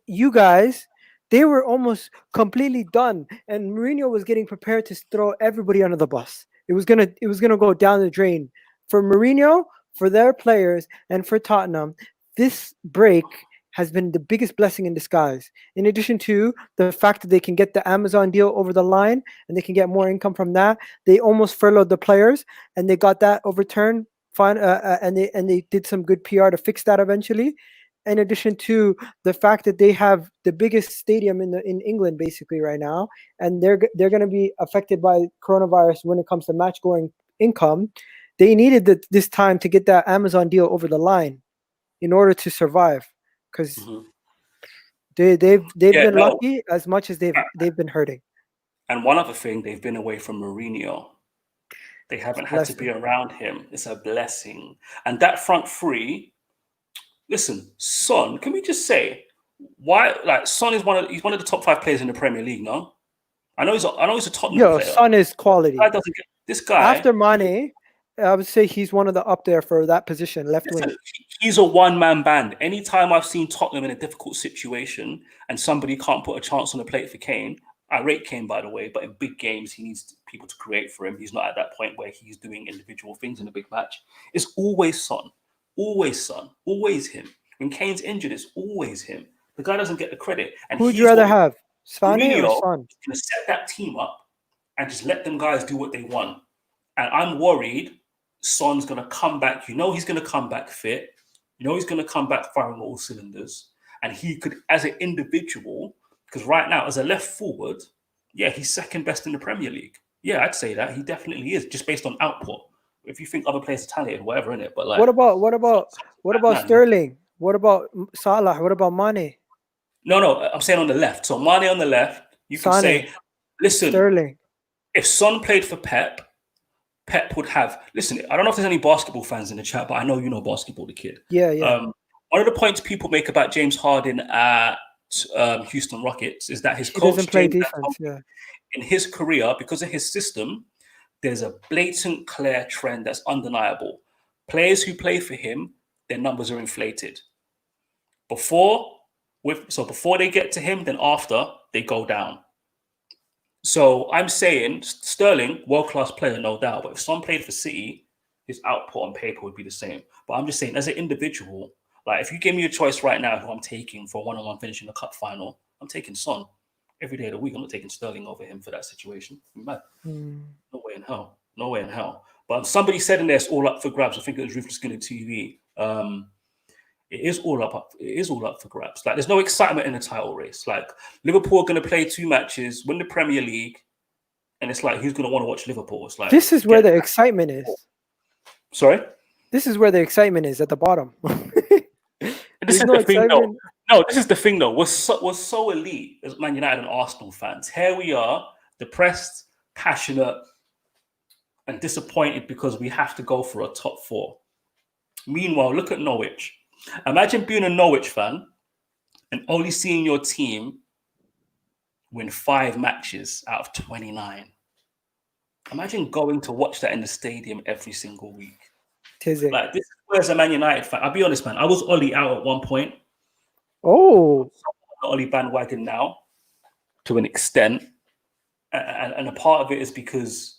Speaker 2: you guys. They were almost completely done, and Mourinho was getting prepared to throw everybody under the bus. It was gonna go down the drain for Mourinho, for their players, and for Tottenham. This break has been the biggest blessing in disguise. In addition to the fact that they can get the Amazon deal over the line and they can get more income from that, they almost furloughed the players and they got that overturned. Fine, and they did some good PR to fix that eventually. In addition to the fact that they have the biggest stadium in England basically right now, and they're going to be affected by coronavirus when it comes to match going income. They needed this time to get that Amazon deal over the line in order to survive. Because they've been lucky as much as they've been hurting.
Speaker 3: And one other thing, they've been away from Mourinho. They haven't had to be around him. It's a blessing. And that front three, listen, Son, can we just say why? Like Son is he's one of the top 5 players in the Premier League. No, I know he's a Tottenham player.
Speaker 2: Son is quality.
Speaker 3: This guy
Speaker 2: after Mane, I would say he's one of the up there for that position, left wing.
Speaker 3: He's a one-man band. Anytime I've seen Tottenham in a difficult situation and somebody can't put a chance on the plate for Kane, I rate Kane, by the way, but in big games, he needs people to create for him. He's not at that point where he's doing individual things in a big match. It's always Son, always him. When Kane's injured, it's always him. The guy doesn't get the credit. And
Speaker 2: who'd you rather have, Sane or Son?
Speaker 3: Going to set that team up and just let them guys do what they want. And I'm worried Son's going to come back. You know he's going to come back fit. You know he's going to come back firing all cylinders. And he could, as an individual, because right now, as a left forward, yeah, he's second best in the Premier League. Yeah, I'd say that. He definitely is, just based on output. If you think other players are talented, whatever, innit? But like,
Speaker 2: what about Sterling? What about Salah? What about Mane?
Speaker 3: No, I'm saying on the left. So Mane on the left, you can say, listen, Sterling. If Son played for Pep would have, listen, I don't know if there's any basketball fans in the chat, but I know you know basketball, the kid.
Speaker 2: Yeah.
Speaker 3: One of the points people make about James Harden at Houston Rockets is that his coach
Speaker 2: doesn't play defense.
Speaker 3: In his career, because of his system, there's a blatant, clear trend that's undeniable. Players who play for him, their numbers are inflated. Before they get to him, then after they go down. So I'm saying Sterling, world-class player, no doubt. But if Son played for City, his output on paper would be the same. But I'm just saying, as an individual, like if you give me a choice right now who I'm taking for a one-on-one finish in the cup final, I'm taking Son every day of the week. I'm not taking Sterling over him for that situation. No way in hell. But somebody said in there it's all up for grabs. I think it was Ruthless Skinner TV. It is all up for grabs. Like there's no excitement in the title race. Like Liverpool are going to play 2 matches, win the Premier League, and it's like who's going to want to watch Liverpool? It's like
Speaker 2: this is where the excitement is.
Speaker 3: Sorry,
Speaker 2: this is where the excitement is at the bottom.
Speaker 3: This is the thing, though. No, this is the thing, though. We're so elite as Man United and Arsenal fans. Here we are, depressed, passionate, and disappointed because we have to go for a top 4. Meanwhile, look at Norwich. Imagine being a Norwich fan and only seeing your team win 5 matches out of 29. Imagine going to watch that in the stadium every single week. Like this is where, as a Man United fan, I'll be honest, man. I was Ollie out at one point.
Speaker 2: Oh,
Speaker 3: I'm on Ollie bandwagon now, to an extent, and a part of it is because,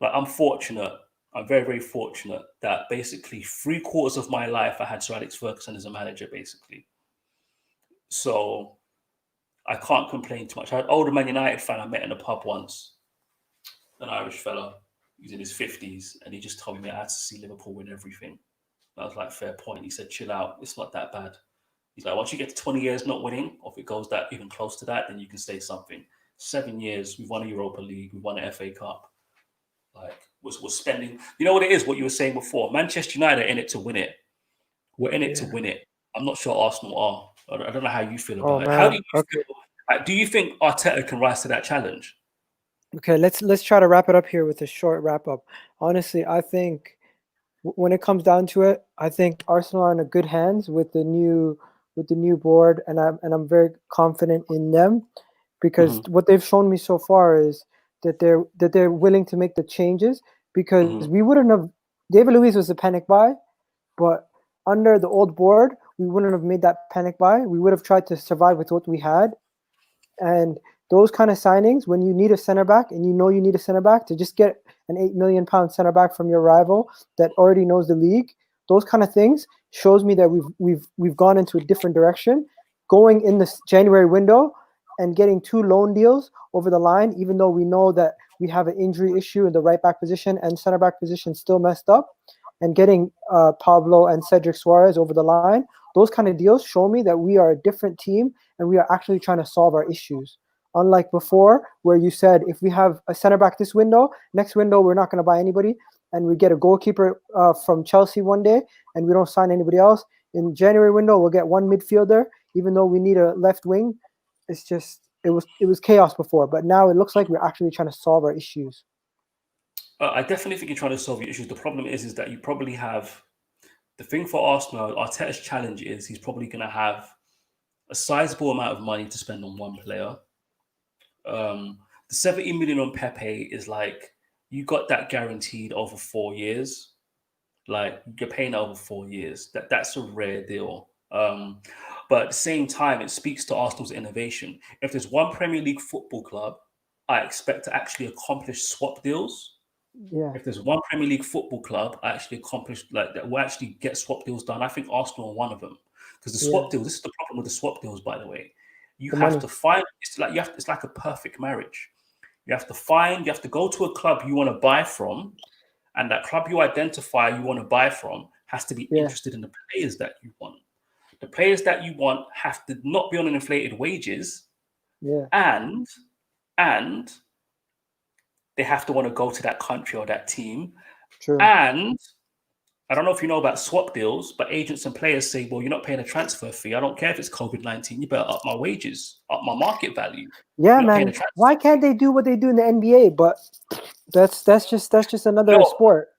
Speaker 3: like, I'm fortunate. I'm very, very fortunate that basically 3/4 of my life I had Sir Alex Ferguson as a manager, basically. So I can't complain too much. I had an older Man United fan I met in a pub once, an Irish fella. He's in his 50s, and he just told me I had to see Liverpool win everything. I was like, fair point. He said, chill out. It's not that bad. He's like, once you get to 20 years not winning, or if it goes that even close to that, then you can say something. 7 years, we've won a Europa League, we've won an FA Cup. Like, we're spending, you know what it is, what you were saying before. Manchester United are in it to win it. We're in it to win it. I'm not sure Arsenal are. I don't know how you feel about it. How do you feel? Like, do you think Arteta can rise to that challenge?
Speaker 2: Okay, let's try to wrap it up here with a short wrap up. Honestly, I think when it comes down to it, I think Arsenal are in a good hands with the new board, and I'm very confident in them because what they've shown me so far is that they're willing to make the changes, because we wouldn't have. David Luiz was a panic buy, but under the old board, we wouldn't have made that panic buy. We would have tried to survive with what we had, and those kind of signings, when you need a center back and you know you need a center back, to just get an £8 million center back from your rival that already knows the league, those kind of things shows me that we've gone into a different direction. Going in this January window and getting 2 loan deals over the line, even though we know that we have an injury issue in the right back position and center back position still messed up, and getting Pablo and Cedric Suarez over the line, those kind of deals show me that we are a different team and we are actually trying to solve our issues. Unlike before, where you said, if we have a center back this window, next window we're not going to buy anybody, and we get a goalkeeper from Chelsea one day and we don't sign anybody else. In January window, we'll get 1 midfielder, even though we need a left wing. It's just, it was chaos before, but now it looks like we're actually trying to solve our issues.
Speaker 3: I definitely think you're trying to solve your issues. The problem is that you probably have the thing for Arsenal. Arteta's challenge is he's probably going to have a sizable amount of money to spend on one player. The 70 million on Pepe is like you got that guaranteed over 4 years. Like you're paying over 4 years. That's a rare deal. But at the same time, it speaks to Arsenal's innovation. If there's one Premier League football club I expect to actually accomplish swap deals,
Speaker 2: Yeah,
Speaker 3: if there's one Premier League football club I actually accomplish like that will actually get swap deals done, I think Arsenal are one of them. Because the
Speaker 2: yeah,
Speaker 3: swap deal, this is the problem with the swap deals, by the way. You
Speaker 2: the
Speaker 3: have
Speaker 2: money.
Speaker 3: to find it's like a perfect marriage. You have to go to a club you want to buy from, and that club you identify you want to buy from has to be
Speaker 2: Yeah,
Speaker 3: interested in the players that you want. The players that you want have to not be on an inflated wages,
Speaker 2: yeah,
Speaker 3: and they have to want to go to that country or that team.
Speaker 2: true.
Speaker 3: And I don't know if you know about swap deals, but agents and players say, well, you're not paying a transfer fee. I don't care if it's COVID-19. You better up my wages, up my market value.
Speaker 2: Yeah,
Speaker 3: You're not paying a
Speaker 2: man.
Speaker 3: transfer
Speaker 2: Why can't they do what they do in the NBA? But that's just another
Speaker 3: No.
Speaker 2: sport.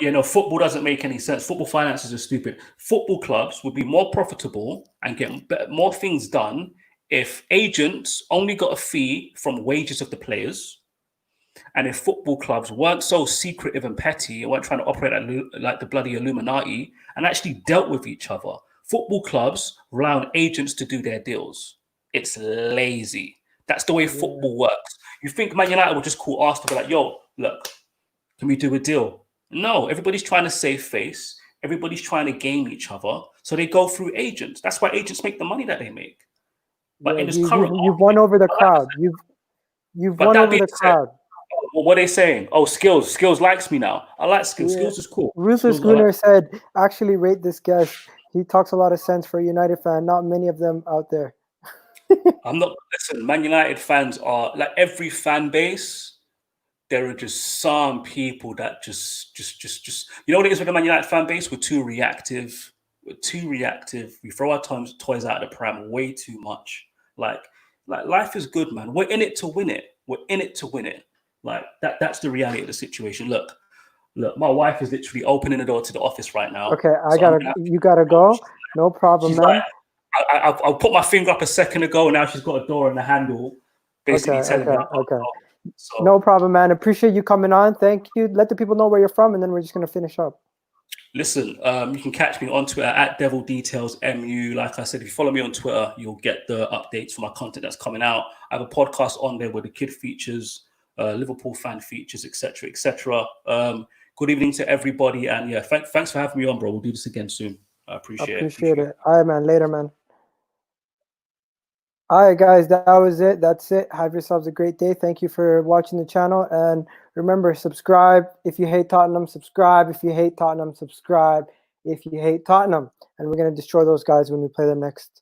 Speaker 3: Football doesn't make any sense. Football finances are stupid. Football clubs would be more profitable and get more things done if agents only got a fee from wages of the players, and if football clubs weren't so secretive and petty and weren't trying to operate like the bloody Illuminati and actually dealt with each other. Football clubs rely on agents to do their deals. It's lazy. That's the way football works. You think Man United would just call Arsenal and be like, yo, look, can we do a deal? No, everybody's trying to save face. Everybody's trying to game each other. So they go through agents. That's why agents make the money that they make. But
Speaker 2: Yeah,
Speaker 3: in this
Speaker 2: you've
Speaker 3: current
Speaker 2: won over the crowd. You've
Speaker 3: But
Speaker 2: won
Speaker 3: that
Speaker 2: over
Speaker 3: being
Speaker 2: the
Speaker 3: said,
Speaker 2: crowd.
Speaker 3: well, what are they saying? Oh, Skills likes me now. I like Skills.
Speaker 2: Yeah.
Speaker 3: Skills is cool.
Speaker 2: Ruthless
Speaker 3: Skills, I like-
Speaker 2: Gunnar said, actually rate this guest. He talks a lot of sense for a United fan. Not many of them out there.
Speaker 3: I'm not. Listen, Man United fans are like every fan base. There are just some people that just. You know what it is with the Man United fan base? We're too reactive. We throw our toys out of the pram way too much. Like life is good, man. We're in it to win it. Like that's the reality of the situation. Look, my wife is literally opening the door to the office right now.
Speaker 2: Okay,
Speaker 3: So
Speaker 2: you gotta go. No problem,
Speaker 3: She's
Speaker 2: man.
Speaker 3: like, I'll put my finger up a second ago, and now she's got a door and a handle, basically telling me.
Speaker 2: Okay.
Speaker 3: So,
Speaker 2: No problem, man. Appreciate you coming on. Thank you. Let the people know where you're from, and then we're just gonna finish up.
Speaker 3: listen, you can catch me on Twitter at Devil Details MU. Like I said, if you follow me on Twitter, you'll get the updates for my content that's coming out. I have a podcast on there where the kid features, Liverpool fan features, etc., etc. Good evening to everybody, and yeah, thanks for having me on, bro. We'll do this again soon. I appreciate it.
Speaker 2: All right, man. Later, man. All right, guys, that was it. That's it. Have yourselves a great day. Thank you for watching the channel. And remember, subscribe. If you hate Tottenham, subscribe. If you hate Tottenham, subscribe. If you hate Tottenham. And we're going to destroy those guys when we play them next.